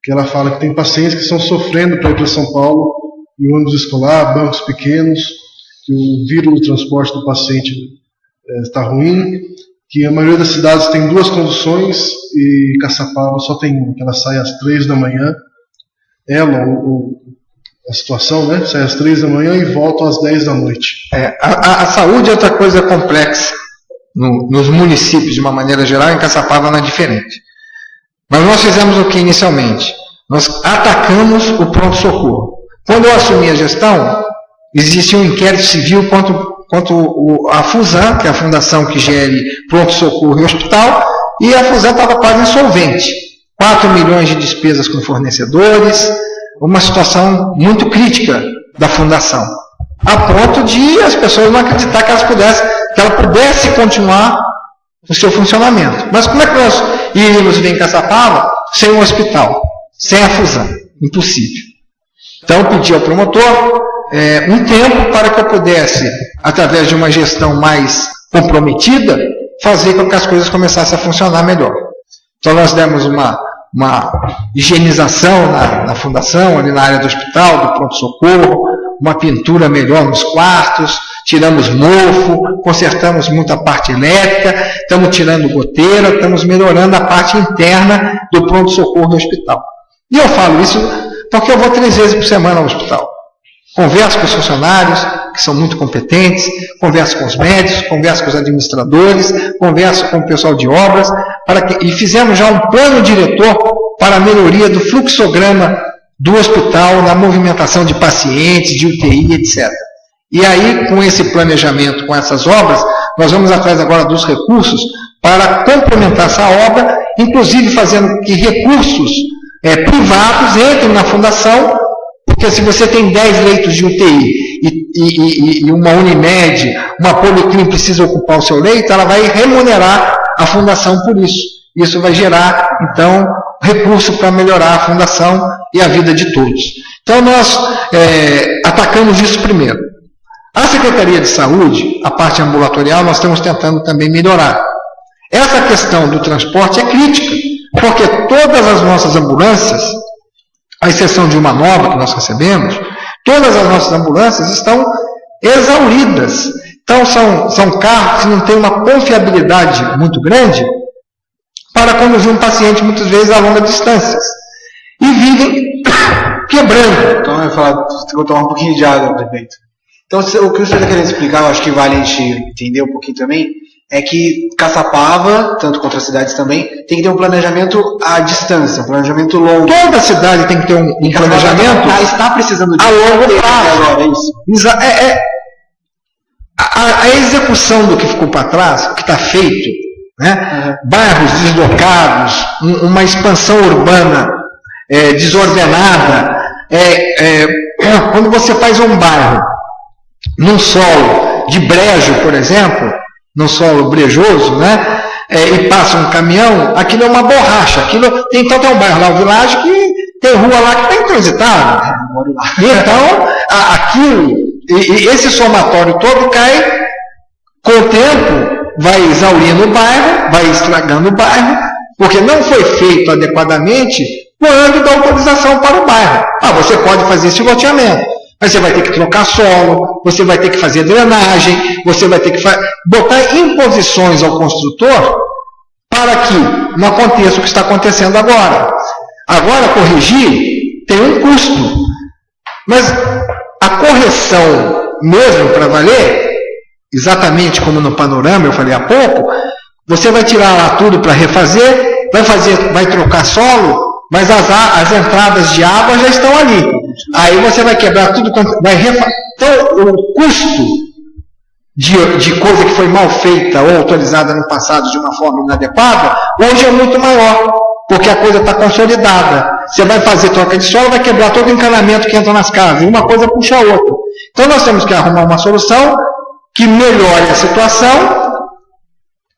que ela fala que tem pacientes que estão sofrendo para ir para São Paulo em ônibus escolar, bancos pequenos, que o vírus do transporte do paciente está ruim, que a maioria das cidades tem 2 conduções e Caçapava só tem uma, que ela sai às 3 da manhã. A situação, né? Sai às 3 da manhã e volta às 10 da noite. A saúde é outra coisa complexa nos municípios, de uma maneira geral. Em Caçapava não é diferente. Mas nós fizemos o que inicialmente? Nós atacamos o pronto-socorro. Quando eu assumi a gestão, existia um inquérito civil contra a FUSAM, que é a fundação que gere pronto-socorro e hospital, e a FUSAM estava quase insolvente. 4 milhões de despesas com fornecedores, uma situação muito crítica da fundação, a ponto de as pessoas não acreditar que ela pudesse continuar o seu funcionamento. Mas como é que nós iríamos ver em Caçapava sem um hospital, sem a FUSAM? Impossível. Então eu pedi ao promotor um tempo para que eu pudesse, através de uma gestão mais comprometida, fazer com que as coisas começassem a funcionar melhor. Então nós demos uma higienização na fundação, ali na área do hospital, do pronto-socorro, uma pintura melhor nos quartos, tiramos mofo, consertamos muita parte elétrica, estamos tirando goteira, estamos melhorando a parte interna do pronto-socorro e hospital. E eu falo isso porque eu vou 3 vezes por semana ao hospital. Converso com os funcionários, que são muito competentes, converso com os médicos, converso com os administradores, converso com o pessoal de obras, e fizemos já um plano diretor para a melhoria do fluxograma do hospital, na movimentação de pacientes, de UTI, etc. E aí, com esse planejamento, com essas obras, nós vamos atrás agora dos recursos para complementar essa obra, inclusive fazendo que recursos privados entrem na fundação, porque se você tem 10 leitos de UTI e uma Unimed, uma Policlin precisa ocupar o seu leito, ela vai remunerar a fundação por isso. Isso vai gerar, então, recurso para melhorar a fundação e a vida de todos. Então nós atacamos isso primeiro. A Secretaria de Saúde, a parte ambulatorial, nós estamos tentando também melhorar. Essa questão do transporte é crítica, porque todas as nossas ambulâncias, à exceção de uma nova que nós recebemos, todas as nossas ambulâncias estão exauridas. Então são carros que não têm uma confiabilidade muito grande para conduzir um paciente muitas vezes a longas distâncias. E vivem quebrando. Então eu vou tomar um pouquinho de água, prefeito. Então o que o senhor está querendo explicar, eu acho que vale a gente entender um pouquinho também, é que Caçapava, tanto contra as cidades também, tem que ter um planejamento à distância, um planejamento longo. Toda cidade tem que ter um planejamento está precisando de a longo prazo. Agora, é isso. A execução do que ficou para trás, o que está feito, né? Bairros deslocados, uma expansão urbana desordenada. Quando você faz um bairro num solo de brejo, por exemplo, num solo brejoso, né? E passa um caminhão, aquilo é uma borracha. Então tem um bairro lá, o Vilagem, que tem rua lá que está intransitável. Então, aquilo, e esse somatório todo cai, com o tempo, vai exaurindo o bairro, vai estragando o bairro, porque não foi feito adequadamente quando dá autorização para o bairro. Você pode fazer esse loteamento, mas você vai ter que trocar solo, você vai ter que fazer drenagem, você vai ter que botar imposições ao construtor para que não aconteça o que está acontecendo agora. Agora, corrigir tem um custo, mas a correção mesmo para valer, exatamente como no panorama, eu falei há pouco, você vai tirar lá tudo para refazer, vai trocar solo, mas as entradas de água já estão ali. Aí você vai quebrar tudo, vai refazer. Então, o custo de coisa que foi mal feita ou autorizada no passado de uma forma inadequada, hoje é muito maior, porque a coisa está consolidada. Você vai fazer troca de solo, vai quebrar todo o encanamento que entra nas casas, e uma coisa puxa a outra. Então nós temos que arrumar uma solução que melhore a situação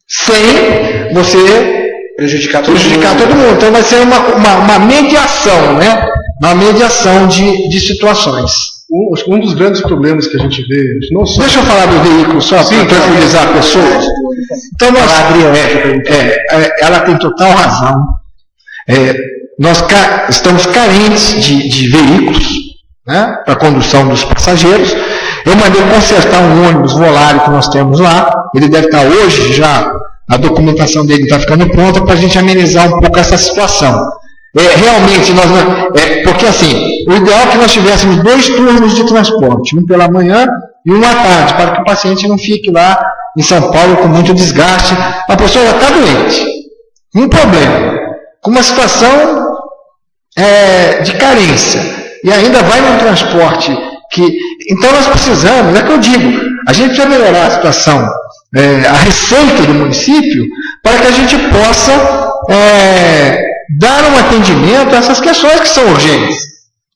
sem você prejudicar todo mundo. Então vai ser uma mediação, né? na mediação de situações. Um dos grandes problemas que a gente vê, não só... Deixa eu falar do veículo só para tranquilizar a pessoa. Então, ela tem total razão. Nós estamos carentes de veículos, né, para a condução dos passageiros. Eu mandei consertar um ônibus Volare que nós temos lá. Ele deve estar hoje já, a documentação dele está ficando pronta para a gente amenizar um pouco essa situação. Realmente, porque assim, o ideal é que nós tivéssemos 2 turnos de transporte, um pela manhã e um à tarde, para que o paciente não fique lá em São Paulo com muito desgaste. A pessoa já está doente, um problema, com uma situação de carência, e ainda vai num transporte que... Então nós precisamos, é que eu digo, a gente precisa melhorar a situação, a receita do município, para que a gente possa dar um atendimento a essas questões que são urgentes.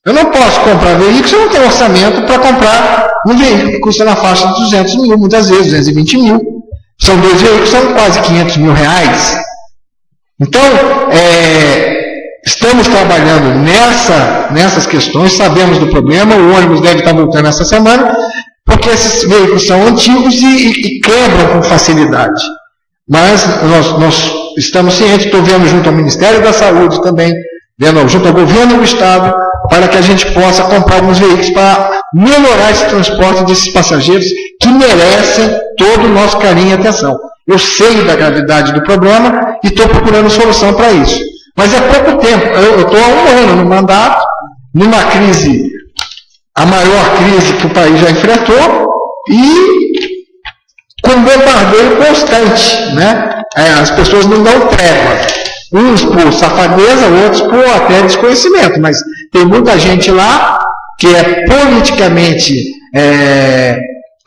Eu não posso comprar veículo se eu não tenho orçamento para comprar um veículo que custa na faixa de 200 mil, muitas vezes 220 mil. São 2 veículos, são quase 500 mil reais. Então, estamos trabalhando nessas questões, sabemos do problema, o ônibus deve estar voltando essa semana, porque esses veículos são antigos e quebram com facilidade. Mas nós estamos cientes, estou vendo junto ao Ministério da Saúde também, vendo junto ao governo do Estado, para que a gente possa comprar alguns veículos para melhorar esse transporte desses passageiros que merecem todo o nosso carinho e atenção. Eu sei da gravidade do problema e estou procurando solução para isso. Mas é pouco tempo, eu estou há 1 ano no mandato, numa crise, a maior crise que o país já enfrentou, e com um bombardeio constante, né? As pessoas não dão trégua, uns por safadeza, outros por até desconhecimento, mas tem muita gente lá que é politicamente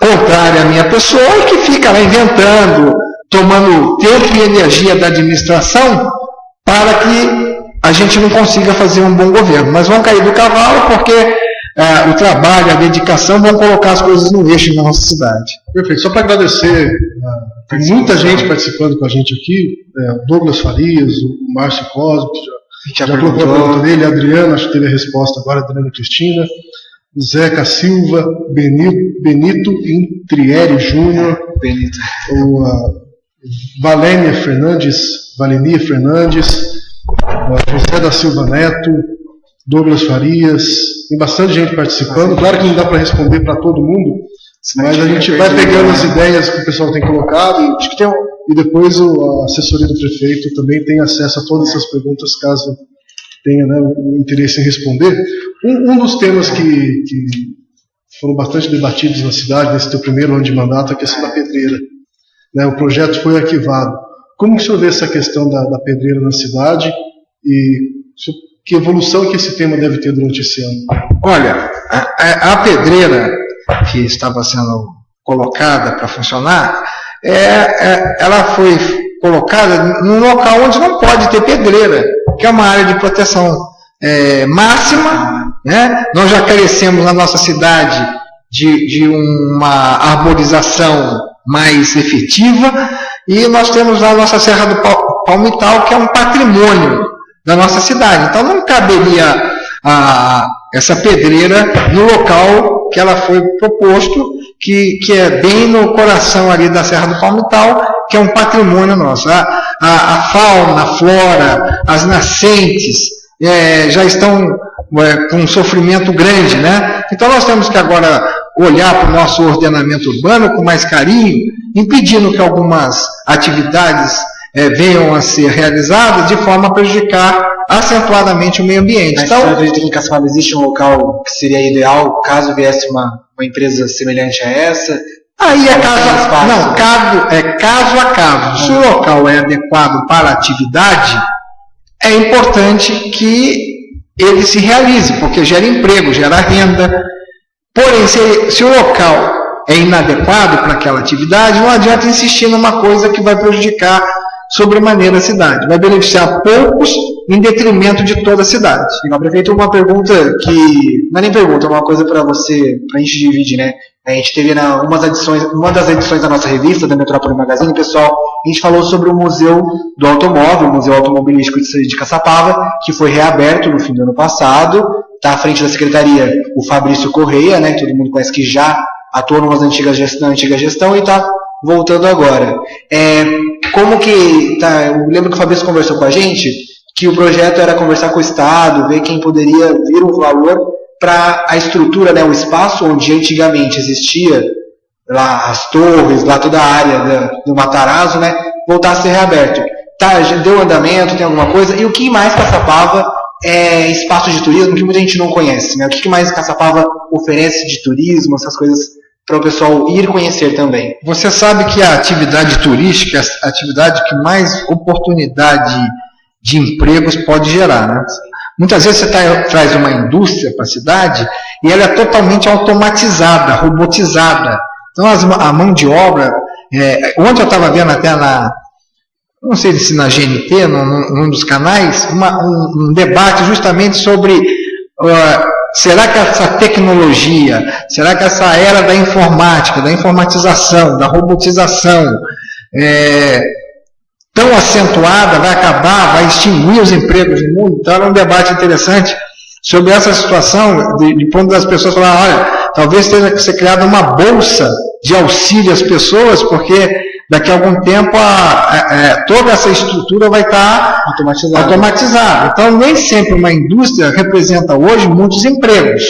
contrária à minha pessoa e que fica lá inventando, tomando tempo e energia da administração para que a gente não consiga fazer um bom governo. Mas vão cair do cavalo porque o trabalho, a dedicação vão colocar as coisas no eixo na nossa cidade. Perfeito. Só para agradecer, tem muita gente participando com a gente aqui, Douglas Farias, o Márcio Cosme, que já colocou a pergunta dele, a Adriana, acho que teve a resposta agora, a Adriana Cristina, Zeca Silva, Benito Intrieri Júnior, Valenia Fernandes, José da Silva Neto, Douglas Farias, tem bastante gente participando. Claro que não dá para responder para todo mundo, mas a gente vai pegando as ideias que o pessoal tem colocado e depois a assessoria do prefeito também tem acesso a todas essas perguntas, caso tenha, né, o interesse em responder. Um dos temas que foram bastante debatidos na cidade nesse teu primeiro ano de mandato é a questão da pedreira. Né, o projeto foi arquivado. Como que o senhor vê essa questão da pedreira na cidade e que evolução que esse tema deve ter durante esse ano? Olha, a pedreira que estava sendo colocada para funcionar, ela foi colocada num local onde não pode ter pedreira, que é uma área de proteção máxima, né? Nós já carecemos na nossa cidade de uma arborização mais efetiva, e nós temos lá a nossa Serra do Palmital, que é um patrimônio da nossa cidade. Então não caberia essa pedreira no local que ela foi proposto, que é bem no coração ali da Serra do Palmital, que é um patrimônio nosso. A fauna, a flora, as nascentes já estão com um sofrimento grande, né? Então nós temos que agora olhar para o nosso ordenamento urbano com mais carinho, impedindo que algumas atividades venham a ser realizadas de forma a prejudicar acentuadamente o meio ambiente. Mas então, você acredita que em Caçapava existe um local que seria ideal caso viesse uma empresa semelhante a essa? Aí é caso a caso. Se o local é adequado para a atividade, é importante que ele se realize, porque gera emprego, gera renda. Porém, se o local é inadequado para aquela atividade, não adianta insistir numa coisa que vai prejudicar sobremaneira a cidade. Vai beneficiar poucos em detrimento de toda a cidade. Legal, prefeito, uma pergunta que... Não é nem pergunta, é uma coisa para você, para a gente dividir, né? A gente teve uma das edições da nossa revista, da Metrópole Magazine, pessoal, a gente falou sobre o Museu do Automóvel, o Museu Automobilístico de Caçapava, que foi reaberto no fim do ano passado. Está à frente da secretaria o Fabrício Correia, né, todo mundo conhece, que já atuou na antiga gestão e está voltando agora. Como que tá? Eu lembro que o Fabrício conversou com a gente que o projeto era conversar com o Estado, ver quem poderia vir um valor para a estrutura, né, o espaço onde antigamente existia lá as torres, lá toda a área do Matarazzo, né, voltar a ser reaberto. Tá, deu andamento, tem alguma coisa? E o que mais Caçapava é espaço de turismo que muita gente não conhece, né? O que mais Caçapava oferece de turismo, essas coisas para o pessoal ir conhecer também? Você sabe que a atividade turística é a atividade que mais oportunidade de empregos pode gerar, né? Muitas vezes você traz uma indústria para a cidade e ela é totalmente automatizada, robotizada. Então a mão de obra, ontem eu estava vendo até não sei se na GNT, num dos canais, um debate justamente sobre será que essa tecnologia, será que essa era da informática, da informatização, da robotização, tão acentuada, vai acabar, vai extinguir os empregos no mundo? Então era um debate interessante sobre essa situação, de ponto das pessoas falarem, olha, talvez tenha que ser criada uma bolsa de auxílio às pessoas, porque daqui a algum tempo toda essa estrutura vai estar automatizada. Então nem sempre uma indústria representa hoje muitos empregos,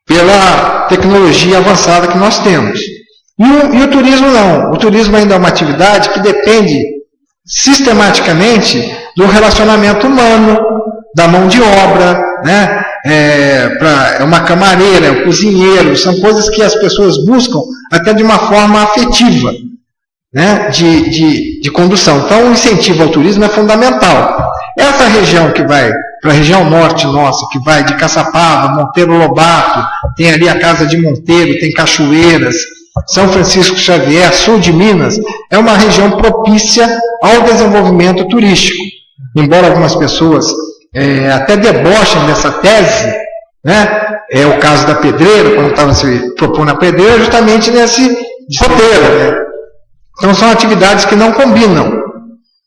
pela tecnologia avançada que nós temos. E o turismo não. O turismo ainda é uma atividade que depende sistematicamente do relacionamento humano, da mão de obra, né? É uma camareira, é um cozinheiro, são coisas que as pessoas buscam até de uma forma afetiva, né? de condução. Então o incentivo ao turismo é fundamental. Essa região que vai para a região norte nossa, que vai de Caçapava, Monteiro Lobato, tem ali a Casa de Monteiro, tem cachoeiras, São Francisco Xavier, sul de Minas, é uma região propícia ao desenvolvimento turístico. Embora algumas pessoas até debochem dessa tese, né? É o caso da Pedreira, quando estava se propondo a Pedreira, justamente nesse roteiro, né? Então são atividades que não combinam.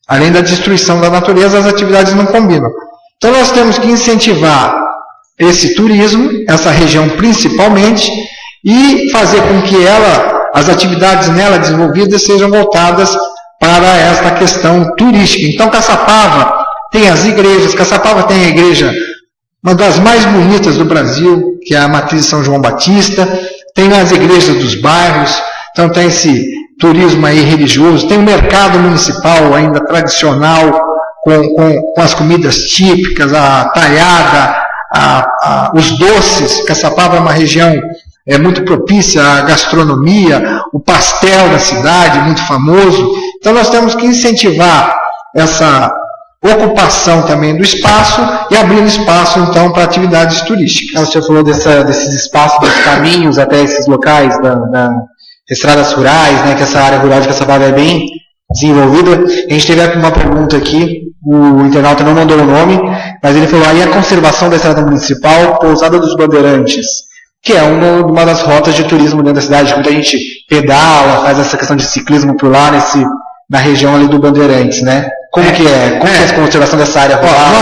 Além da destruição da natureza, as atividades não combinam. Então nós temos que incentivar esse turismo, essa região principalmente, e fazer com que as atividades nela desenvolvidas sejam voltadas para esta questão turística. Então Caçapava tem as igrejas, Caçapava tem a igreja, uma das mais bonitas do Brasil, que é a Matriz de São João Batista, tem as igrejas dos bairros, então tem esse turismo aí religioso, tem o mercado municipal ainda tradicional, com as comidas típicas, a talhada, os doces. Caçapava é uma região muito propícia à gastronomia, o pastel da cidade, muito famoso. Então nós temos que incentivar essa ocupação também do espaço e abrindo espaço então para atividades turísticas. O senhor falou desses espaços, dos caminhos até esses locais das estradas rurais, né, que essa área rural de Caçapava é bem desenvolvida. A gente teve uma pergunta aqui, o internauta não mandou o nome, mas ele falou, aí a conservação da estrada municipal Pousada dos Bandeirantes, que é uma das rotas de turismo dentro da cidade, muita gente pedala, faz essa questão de ciclismo por lá, na região ali do Bandeirantes, né? Como que é a conservação dessa área rural?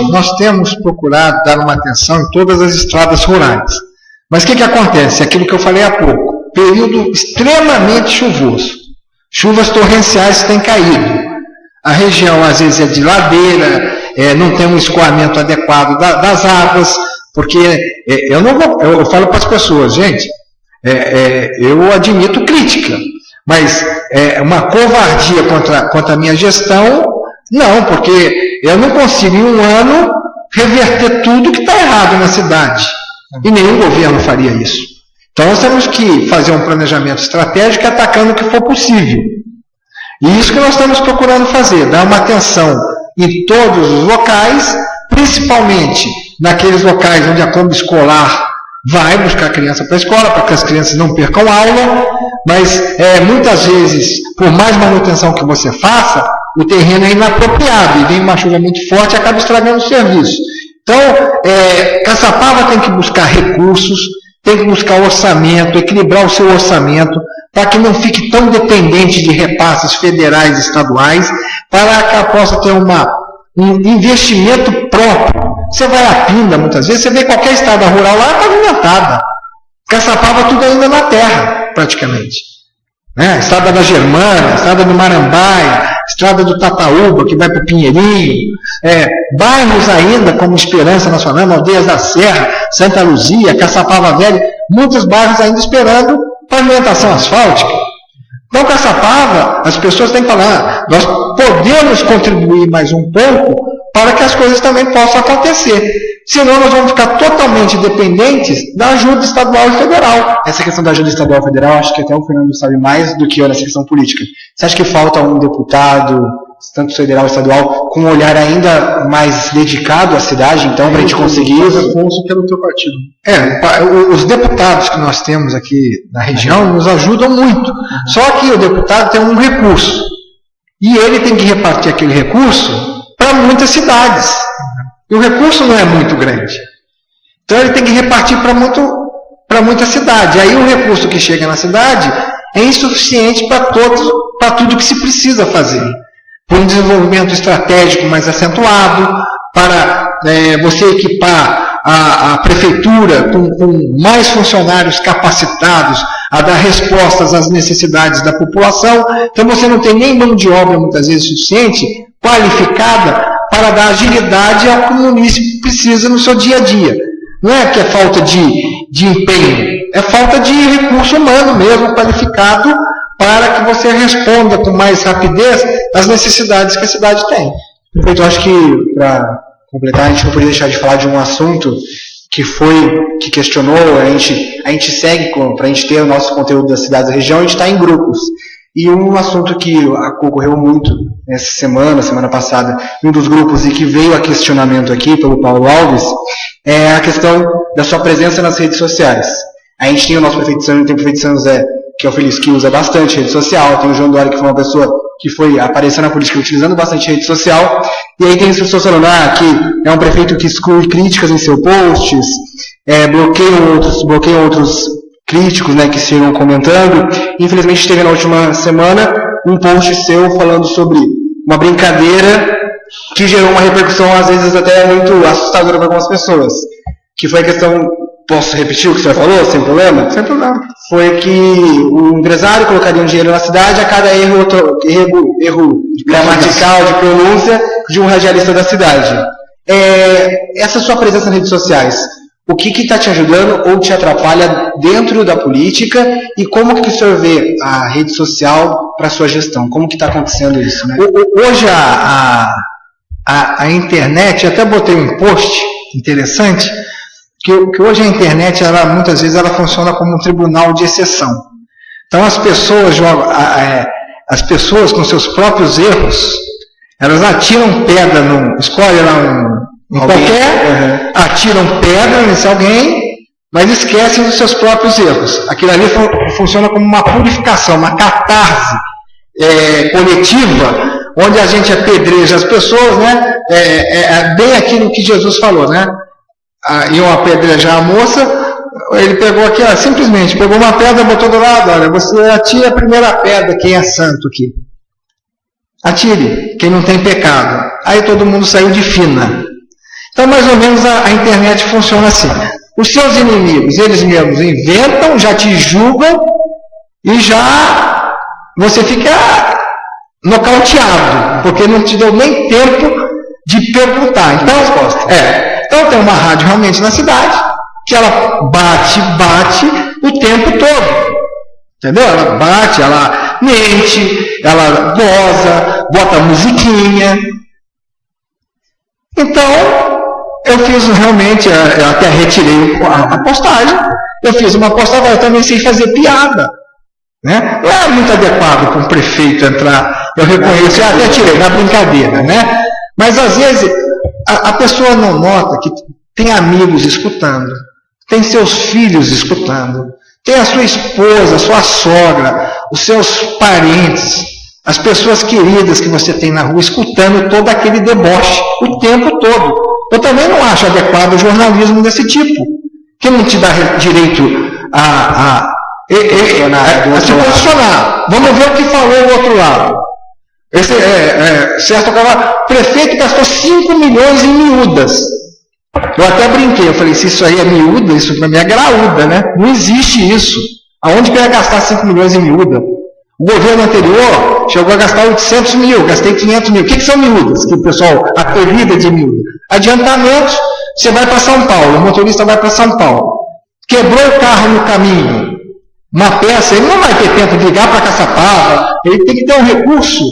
Nós temos procurado dar uma atenção em todas as estradas rurais. Mas o que acontece? Aquilo que eu falei há pouco, período extremamente chuvoso. Chuvas torrenciais têm caído. A região, às vezes, é de ladeira, não tem um escoamento adequado das águas, porque eu falo para as pessoas, gente, eu admito crítica, mas uma covardia contra a minha gestão, não, porque eu não consigo em um ano reverter tudo que está errado na cidade, e nenhum governo faria isso. Então nós temos que fazer um planejamento estratégico atacando o que for possível. E isso que nós estamos procurando fazer, dar uma atenção em todos os locais, principalmente naqueles locais onde a Kombi escolar vai buscar a criança para a escola, para que as crianças não percam aula, mas muitas vezes, por mais manutenção que você faça, o terreno é inapropriado, e vem uma chuva muito forte e acaba estragando o serviço. Então, Caçapava tem que buscar recursos, tem que buscar orçamento, equilibrar o seu orçamento, para que não fique tão dependente de repasses federais e estaduais, para que possa ter um investimento próprio. Você vai a Pinda, muitas vezes, você vê qualquer estrada rural lá pavimentada. Caçapava tudo ainda na terra, praticamente. Né? Estrada da Germana, estrada do Marambaia, estrada do Tataúba, que vai para o Pinheirinho, bairros ainda como Esperança Nacional, Aldeias da Serra, Santa Luzia, Caçapava Velha, muitos bairros ainda esperando pavimentação asfáltica. Então, Caçapava, as pessoas têm que falar, nós podemos contribuir mais um pouco para que as coisas também possam acontecer. Senão nós vamos ficar totalmente dependentes da ajuda estadual e federal. Essa questão da ajuda estadual e federal, acho que até o Fernando sabe mais do que eu nessa questão política. Você acha que falta um deputado, tanto federal e estadual, com um olhar ainda mais dedicado à cidade, então, para a gente conseguir isso? Afonso, que é do teu partido. Os deputados que nós temos aqui na região nos ajudam muito. Só que o deputado tem um recurso. E ele tem que repartir aquele recurso para muitas cidades. E o recurso não é muito grande. Então ele tem que repartir para muita cidade. Aí o recurso que chega na cidade é insuficiente para tudo que se precisa fazer. Para um desenvolvimento estratégico mais acentuado, para você equipar a prefeitura com mais funcionários capacitados a dar respostas às necessidades da população. Então você não tem nem mão de obra muitas vezes suficiente, qualificada, para dar agilidade ao que o município precisa no seu dia a dia. Não é que é falta de empenho, é falta de recurso humano mesmo, qualificado, para que você responda com mais rapidez às necessidades que a cidade tem. Perfeito, eu acho que, para completar, a gente não podia deixar de falar de um assunto que questionou, a gente segue, para a gente ter o nosso conteúdo da cidade da região, a gente está em grupos. E um assunto que ocorreu muito nessa semana passada, em um dos grupos, e que veio a questionamento aqui pelo Paulo Alves, é a questão da sua presença nas redes sociais. A gente tem o nosso prefeito São José, que é o Feliz, que usa bastante rede social, tem o João Dória, que foi uma pessoa que foi aparecendo na política utilizando bastante rede social, e aí tem as pessoas falando que é um prefeito que exclui críticas em seus posts, bloqueiam outros críticos, né, que chegam comentando. Infelizmente teve na última semana um post seu falando sobre uma brincadeira que gerou uma repercussão às vezes até muito assustadora para algumas pessoas, que foi a questão, posso repetir o que você falou, sem problema? Sem problema. Foi que o empresário colocaria um dinheiro na cidade a cada erro gramatical, de pronúncia de um radialista da cidade. Essa sua presença nas redes sociais, o que está te ajudando ou te atrapalha dentro da política, e como que o senhor vê a rede social para a sua gestão? Como que está acontecendo isso? Né? Hoje a internet, eu até botei um post interessante, que hoje a internet, muitas vezes, ela funciona como um tribunal de exceção. Então as pessoas com seus próprios erros, elas atiram pedra, escolhe lá atiram pedra nesse alguém, mas esquecem dos seus próprios erros. Aquilo ali funciona como uma purificação, uma catarse coletiva, onde a gente apedreja as pessoas, né? Bem aquilo que Jesus falou, né? Iam apedrejar a moça, ele pegou aqui, simplesmente pegou uma pedra, botou do lado, olha, você atire a primeira pedra, quem é santo aqui. Atire, quem não tem pecado. Aí todo mundo saiu de fina. Então, mais ou menos, a internet funciona assim. Os seus inimigos, eles mesmos inventam, já te julgam, e já você fica nocauteado, porque não te deu nem tempo de perguntar. Então tem uma rádio realmente na cidade, que ela bate o tempo todo. Entendeu? Ela bate, ela mente, ela goza, bota musiquinha. Então, eu fiz realmente, eu até retirei a postagem, eu fiz uma postagem, eu também sei fazer piada. Né? Não é muito adequado para um prefeito entrar, eu reconheço, eu até tirei na brincadeira, né? Mas às vezes a pessoa não nota que tem amigos escutando, tem seus filhos escutando, tem a sua esposa, a sua sogra, os seus parentes, as pessoas queridas que você tem na rua escutando todo aquele deboche o tempo todo. Eu também não acho adequado o jornalismo desse tipo. que não te dá direito a se posicionar. Vamos ver o que falou o outro lado. Certo, o prefeito gastou 5 milhões em miúdas. Eu até brinquei, eu falei, se isso aí é miúda, isso para mim é graúda, né? Não existe isso. Aonde que eu ia gastar 5 milhões em miúda? O governo anterior chegou a gastar 800 mil, gastei 500 mil. O que são miúdas? Que o pessoal apelida de miúda. Adiantamentos, você vai para São Paulo, o motorista vai para São Paulo. Quebrou o carro no caminho, uma peça, ele não vai ter tempo de ligar para Caçapava, ele tem que ter um recurso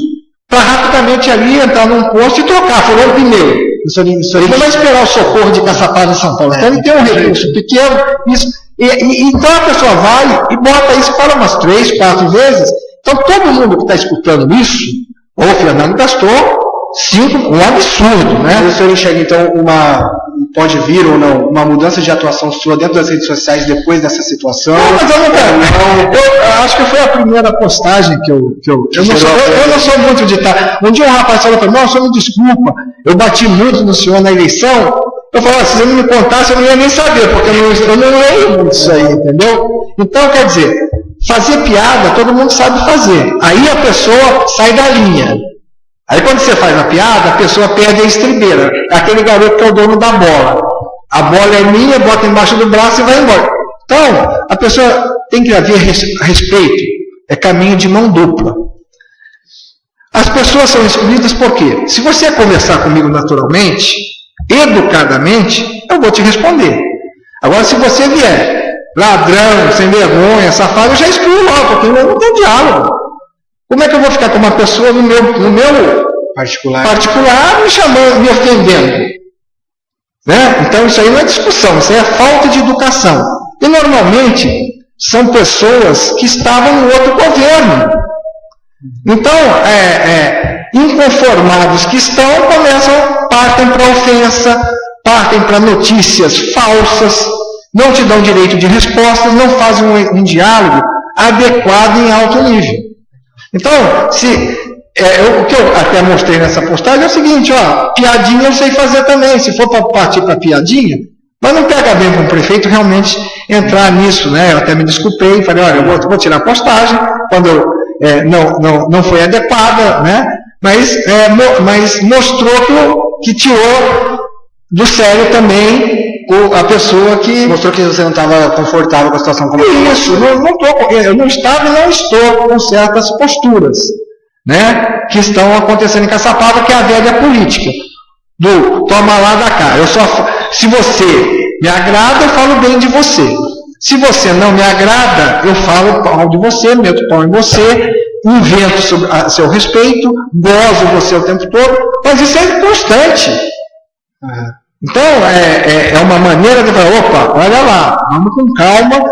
para rapidamente ali entrar num posto e trocar, furou o pneu. Ele não vai esperar o socorro de Caçapava em São Paulo. Então ele tem um recurso pequeno, isso. Então a pessoa vai e bota isso para umas 3, 4 vezes. Então todo mundo que está escutando isso, o Fernando gastou 5, um absurdo, né? O senhor enxerga então pode vir ou não, uma mudança de atuação sua dentro das redes sociais depois dessa situação? Não, mas eu não quero. Eu acho que foi a primeira postagem que eu não sou muito de estar. Um dia um rapaz falou para mim, não, senhor me desculpa, eu bati muito no senhor na eleição. Eu falei, se você não me contasse, eu não ia nem saber, porque eu não leio muito isso aí, entendeu? Então, quer dizer, fazer piada, todo mundo sabe fazer. Aí a pessoa sai da linha. Aí quando você faz a piada, a pessoa perde a estribeira. Aquele garoto que é o dono da bola. A bola é minha, bota embaixo do braço e vai embora. Então, a pessoa tem que haver respeito. É caminho de mão dupla. As pessoas são excluídas por quê? Se você conversar comigo naturalmente, educadamente, eu vou te responder. Agora, se você vier ladrão, sem vergonha, safado, eu já excluo logo, porque não tem diálogo. Como é que eu vou ficar com uma pessoa no meu particular me chamando, me ofendendo? Né? Então isso aí não é discussão, isso aí é falta de educação. E normalmente são pessoas que estavam no outro governo. Então, inconformados que estão, partem para ofensa, partem para notícias falsas, não te dão direito de respostas, não fazem um diálogo adequado em alto nível. Então, o que eu até mostrei nessa postagem é o seguinte, piadinha eu sei fazer também, se for para partir para piadinha, mas não pega bem com o prefeito realmente entrar nisso, né? Eu até me desculpei, falei, olha, eu vou tirar a postagem, quando não foi adequada, né? Mas mostrou que tirou do sério também a pessoa que... Mostrou que você não estava confortável com a situação como isso, eu não estava e não estou com certas posturas, né, que estão acontecendo em Caçapava, que é a velha política do toma lá da cá. Se você me agrada, eu falo bem de você. Se você não me agrada, eu falo mal de você, meto pau em você, invento a seu respeito, gozo você o tempo todo, mas isso é constante. Então, é uma maneira de falar, opa, olha lá, vamos com calma,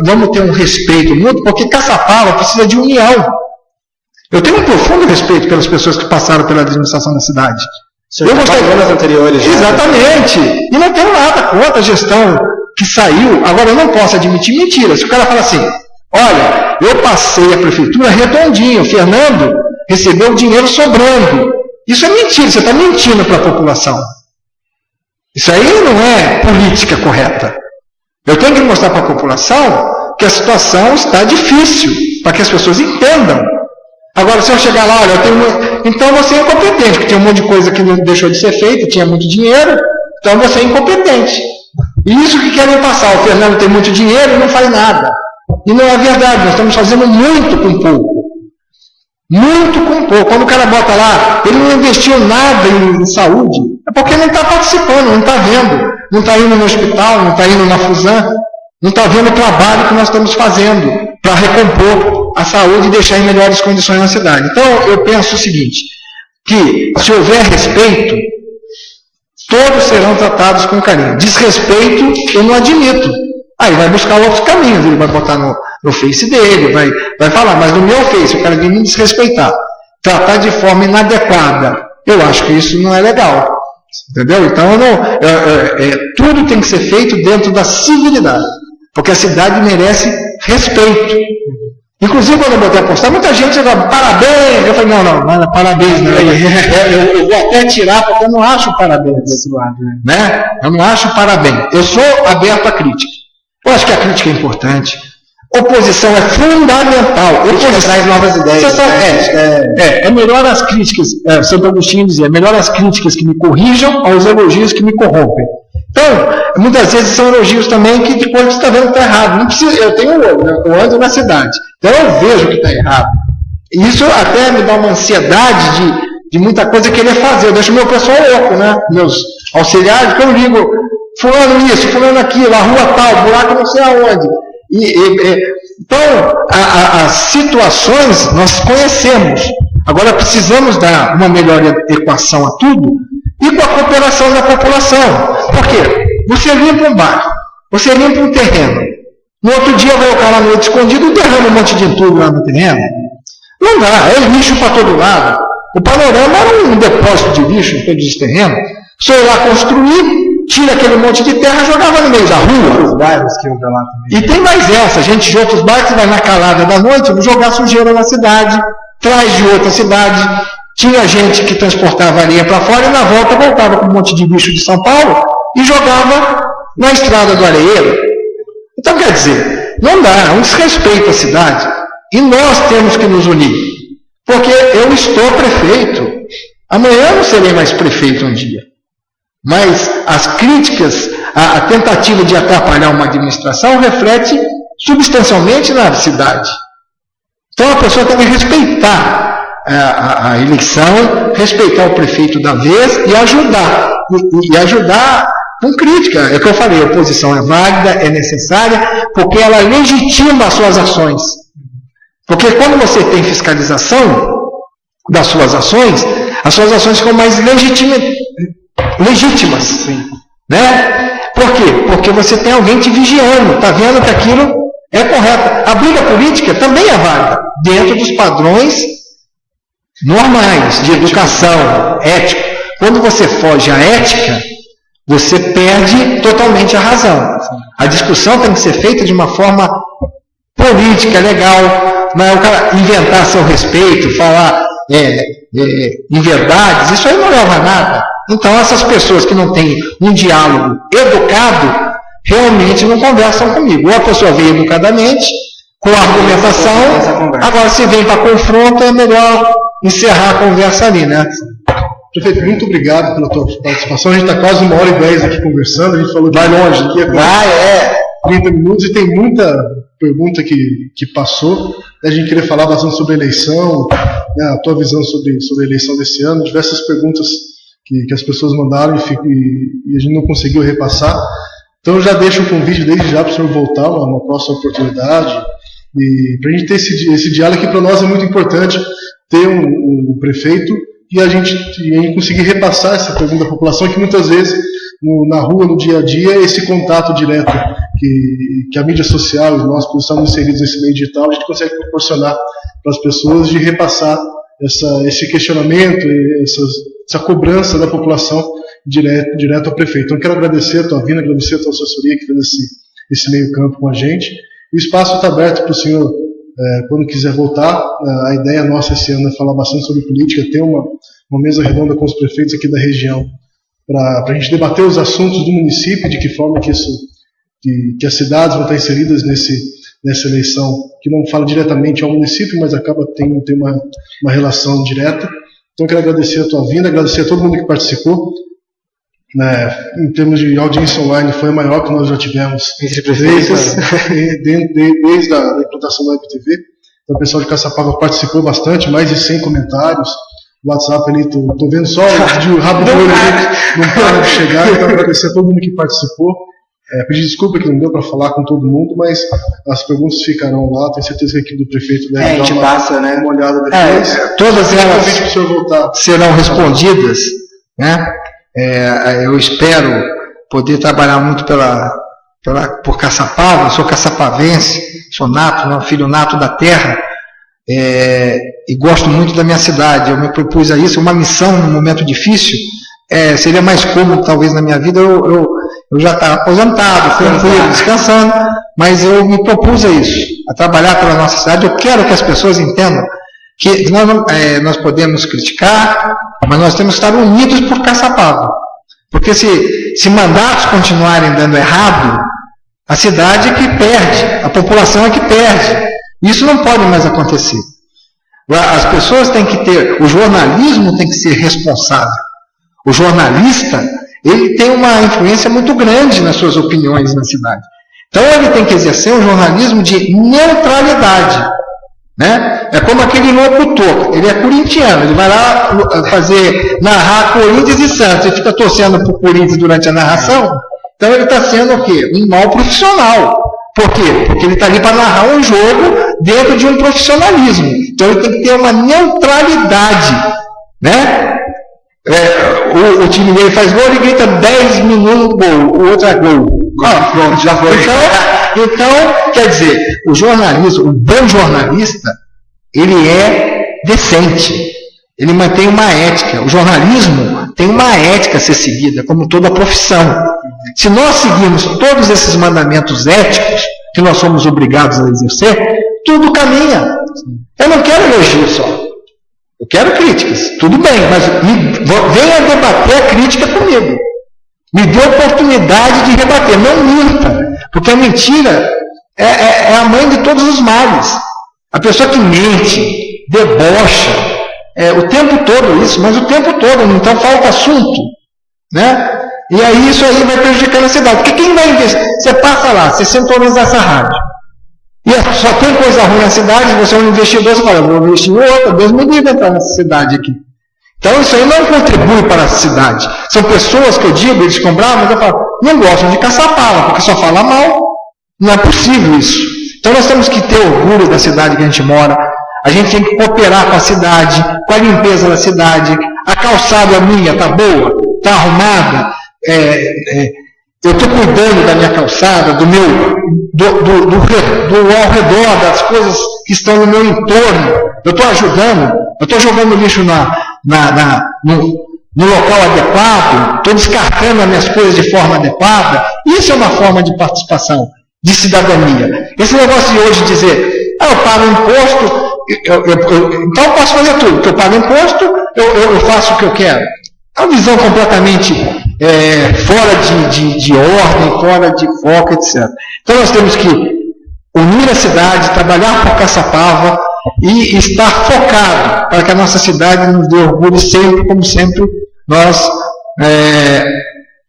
vamos ter um respeito mútuo, porque Caçapava precisa de união. Eu tenho um profundo respeito pelas pessoas que passaram pela administração da cidade. Eu gostei das anteriores. Exatamente. E não tenho nada contra a gestão que saiu. Agora, eu não posso admitir mentira. Se o cara fala assim, olha, eu passei a prefeitura redondinho, o Fernando recebeu o dinheiro sobrando. Isso é mentira, você está mentindo para a população. Isso aí não é política correta. Eu tenho que mostrar para a população que a situação está difícil, para que as pessoas entendam. Agora, se eu chegar lá, olha, então você é incompetente, porque tem um monte de coisa que não deixou de ser feita, tinha muito dinheiro, então você é incompetente. E isso que querem passar, o Fernando tem muito dinheiro e não faz nada. E não é verdade, nós estamos fazendo muito com pouco. Muito com pouco. Quando o cara bota lá, ele não investiu nada em saúde, é porque não está participando, não está vendo, não está indo no hospital, não está indo na Fusan, não está vendo o trabalho que nós estamos fazendo para recompor a saúde e deixar em melhores condições na cidade. Então, eu penso o seguinte, que se houver respeito, todos serão tratados com carinho. Desrespeito, eu não admito. Aí vai buscar outros caminhos, ele vai botar no Face dele, vai falar, mas no meu Face, o cara vem me desrespeitar, tratar de forma inadequada, eu acho que isso não é legal. Entendeu? Então, tudo tem que ser feito dentro da civilidade, porque a cidade merece respeito. Inclusive, quando eu botei a postar, muita gente falava, parabéns. Eu falei, não é parabéns, não. Eu vou até tirar, porque eu não acho parabéns desse lado. Né? Eu não acho parabéns. Eu sou aberto à crítica. Eu acho que a crítica é importante. Oposição é fundamental. Oposição traz novas ideias. É melhor as críticas, Santo Agostinho dizia, é melhor as críticas que me corrijam aos elogios que me corrompem. Então, muitas vezes são elogios também que depois você está vendo que está errado. Não precisa, eu tenho um olho, né? Eu ando na cidade, então eu vejo que está errado. E isso até me dá uma ansiedade de muita coisa querer fazer. Eu deixo meu pessoal louco, né? Meus auxiliares, que eu ligo, fulano isso, fulano aquilo, a rua tal, buraco não sei aonde. Então, as situações nós conhecemos. Agora precisamos dar uma melhor equação a tudo e com a cooperação da população. Por quê? Você limpa um bar, você limpa um terreno. No outro dia vai o cara à noite escondido e derrama um monte de entulho lá no terreno. Não dá, é lixo para todo lado. O panorama era um depósito de lixo em todos os terrenos. Se eu ir lá construir, tira aquele monte de terra e jogava no meio da rua. Os bairros que eu vi lá também. E tem mais essa, gente de outros bairros vai na calada da noite, vou jogar sujeira na cidade, traz de outra cidade. Tinha gente que transportava areia para fora e na volta voltava com um monte de bicho de São Paulo e jogava na estrada do areeiro. Então, quer dizer, não dá, é um desrespeito à cidade. E nós temos que nos unir. Porque eu estou prefeito. Amanhã eu não serei mais prefeito um dia. Mas as críticas, a tentativa de atrapalhar uma administração reflete substancialmente na cidade. Então a pessoa tem que respeitar a eleição, respeitar o prefeito da vez e ajudar. E ajudar com crítica. É o que eu falei, a oposição é válida, é necessária, porque ela legitima as suas ações. Porque quando você tem fiscalização das suas ações ficam mais legítimas. Sim. Né? Por quê? Porque você tem alguém te vigiando, está vendo que aquilo é correto. A briga política também é válida, dentro dos padrões normais de educação, ética. Quando você foge à ética, você perde totalmente a razão. A discussão tem que ser feita de uma forma política, legal, não é o cara inventar seu respeito, falar inverdades, isso aí não leva a nada. Então essas pessoas que não têm um diálogo educado, realmente não conversam comigo. Ou a pessoa vem educadamente, com argumentação, agora se vem para confronto, é melhor encerrar a conversa ali, né? Prefeito, muito obrigado pela tua participação. A gente está quase 1h10 aqui conversando, a gente falou de longe aqui, 30 minutos, e tem muita pergunta que passou. A gente queria falar bastante sobre a eleição, né, a tua visão sobre a eleição desse ano, diversas perguntas que as pessoas mandaram e a gente não conseguiu repassar. Então eu já deixo o convite desde já para o senhor voltar uma próxima oportunidade, e para a gente ter esse diálogo que para nós é muito importante, ter um prefeito e a gente conseguir repassar essa pergunta da população, que muitas vezes na rua, no dia a dia, esse contato direto que a mídia social e nós, por estarmos inseridos nesse meio digital, a gente consegue proporcionar para as pessoas de repassar esse questionamento, essa cobrança da população direto ao prefeito. Então, quero agradecer a tua vinda, agradecer a tua assessoria que fez esse meio campo com a gente. O espaço está aberto para o senhor, quando quiser voltar. A ideia nossa esse ano é falar bastante sobre política, ter uma mesa redonda com os prefeitos aqui da região, para a gente debater os assuntos do município, de que forma que as cidades vão estar inseridas nessa eleição, que não fala diretamente ao município, mas acaba tendo uma relação direta. Então, quero agradecer a tua vinda, agradecer a todo mundo que participou. Em termos de audiência online, foi a maior que nós já tivemos desde a implantação da WebTV. Então, o pessoal de Caçapava participou bastante, mais de 100 comentários. O WhatsApp ali, tô vendo só o rabo do olho ali, não para de chegar. Então, agradecer a todo mundo que participou. Pedir desculpa que não deu para falar com todo mundo, mas as perguntas ficarão lá. Tenho certeza que a equipe do prefeito deve dar uma olhada depois. Todas elas serão respondidas, né? Eu espero poder trabalhar muito por Caçapava. Sou caçapavense, sou nato, filho nato da terra, e gosto muito da minha cidade. Eu me propus a isso, uma missão num momento difícil. Seria mais cômodo talvez na minha vida eu já estava aposentado, tranquilo, descansando, mas eu me propus a isso, a trabalhar pela nossa cidade. Eu quero que as pessoas entendam que nós podemos criticar, mas nós temos que estar unidos por Caçapava. Porque se mandatos continuarem dando errado, a cidade é que perde, a população é que perde. Isso não pode mais acontecer. As pessoas têm que ter, o jornalismo tem que ser responsável. O jornalista, ele tem uma influência muito grande nas suas opiniões na cidade. Então ele tem que exercer um jornalismo de neutralidade. Né? É como aquele locutor, ele é corintiano, ele vai lá narrar Corinthians e Santos, ele fica torcendo para o Corinthians durante a narração, então ele está sendo o quê? Um mau profissional. Por quê? Porque ele está ali para narrar um jogo dentro de um profissionalismo. Então ele tem que ter uma neutralidade. Né? O time dele faz gol, ele grita 10 minutos gol, o outro é gol. Pronto, já foi. Então, quer dizer, o jornalismo, o bom jornalista, ele é decente, ele mantém uma ética. O jornalismo tem uma ética a ser seguida, como toda profissão. Se nós seguirmos todos esses mandamentos éticos, que nós somos obrigados a exercer, tudo caminha. Eu não quero elogio só, eu quero críticas, tudo bem, mas venha debater a crítica comigo. Me dê oportunidade de rebater, não minta, porque a mentira é a mãe de todos os males. A pessoa que mente, debocha, o tempo todo isso, mas o tempo todo, então falta assunto. Né? E aí isso aí vai prejudicando a cidade. Porque quem vai investir? Você passa lá, você sintoniza essa rádio. E só tem coisa ruim na cidade, você é um investidor, você fala, vou investir em outra, Deus me livre entrar nessa cidade aqui. Então isso aí não contribui para a cidade. São pessoas que eu digo, eles compraram, mas eu falo, não gostam de Caçapava, porque só fala mal. Não é possível isso. Então nós temos que ter orgulho da cidade que a gente mora. A gente tem que cooperar com a cidade, com a limpeza da cidade. A calçada minha está boa, está arrumada. Eu estou cuidando da minha calçada, do ao redor, das coisas que estão no meu entorno. Eu estou ajudando, eu estou jogando lixo no local adequado, estou descartando as minhas coisas de forma adequada. Isso é uma forma de participação, de cidadania. Esse negócio de hoje dizer, eu pago imposto, então eu posso fazer tudo, porque eu pago imposto, eu faço o que eu quero. É uma visão completamente fora de ordem, fora de foco, etc. Então nós temos que unir a cidade, trabalhar por Caçapava e estar focado para que a nossa cidade nos dê orgulho sempre, como sempre, nós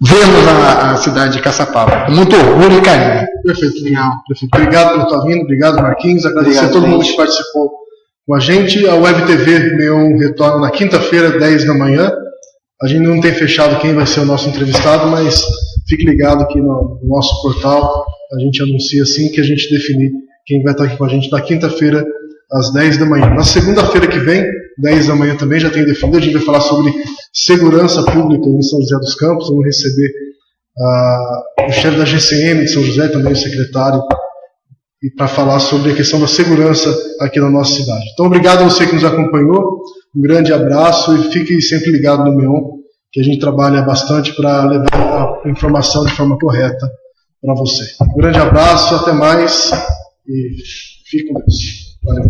vemos a cidade de Caçapava com muito orgulho e carinho. Perfeito, legal. Perfeito. Obrigado por estar vindo, obrigado Marquinhos, agradecer a todo mundo que participou com a gente. A Web TV Meon retorna na quinta-feira, 10 da manhã. A gente não tem fechado quem vai ser o nosso entrevistado, mas fique ligado que no nosso portal a gente anuncia assim que a gente definir quem vai estar aqui com a gente na quinta-feira, às 10 da manhã. Na segunda-feira que vem, 10 da manhã também, já tem definido, a gente vai falar sobre segurança pública em São José dos Campos. Vamos receber o chefe da GCM de São José, também o secretário, e para falar sobre a questão da segurança aqui na nossa cidade. Então, obrigado a você que nos acompanhou, um grande abraço e fique sempre ligado no Meon, que a gente trabalha bastante para levar a informação de forma correta para você. Um grande abraço, até mais e fique com Deus. Valeu.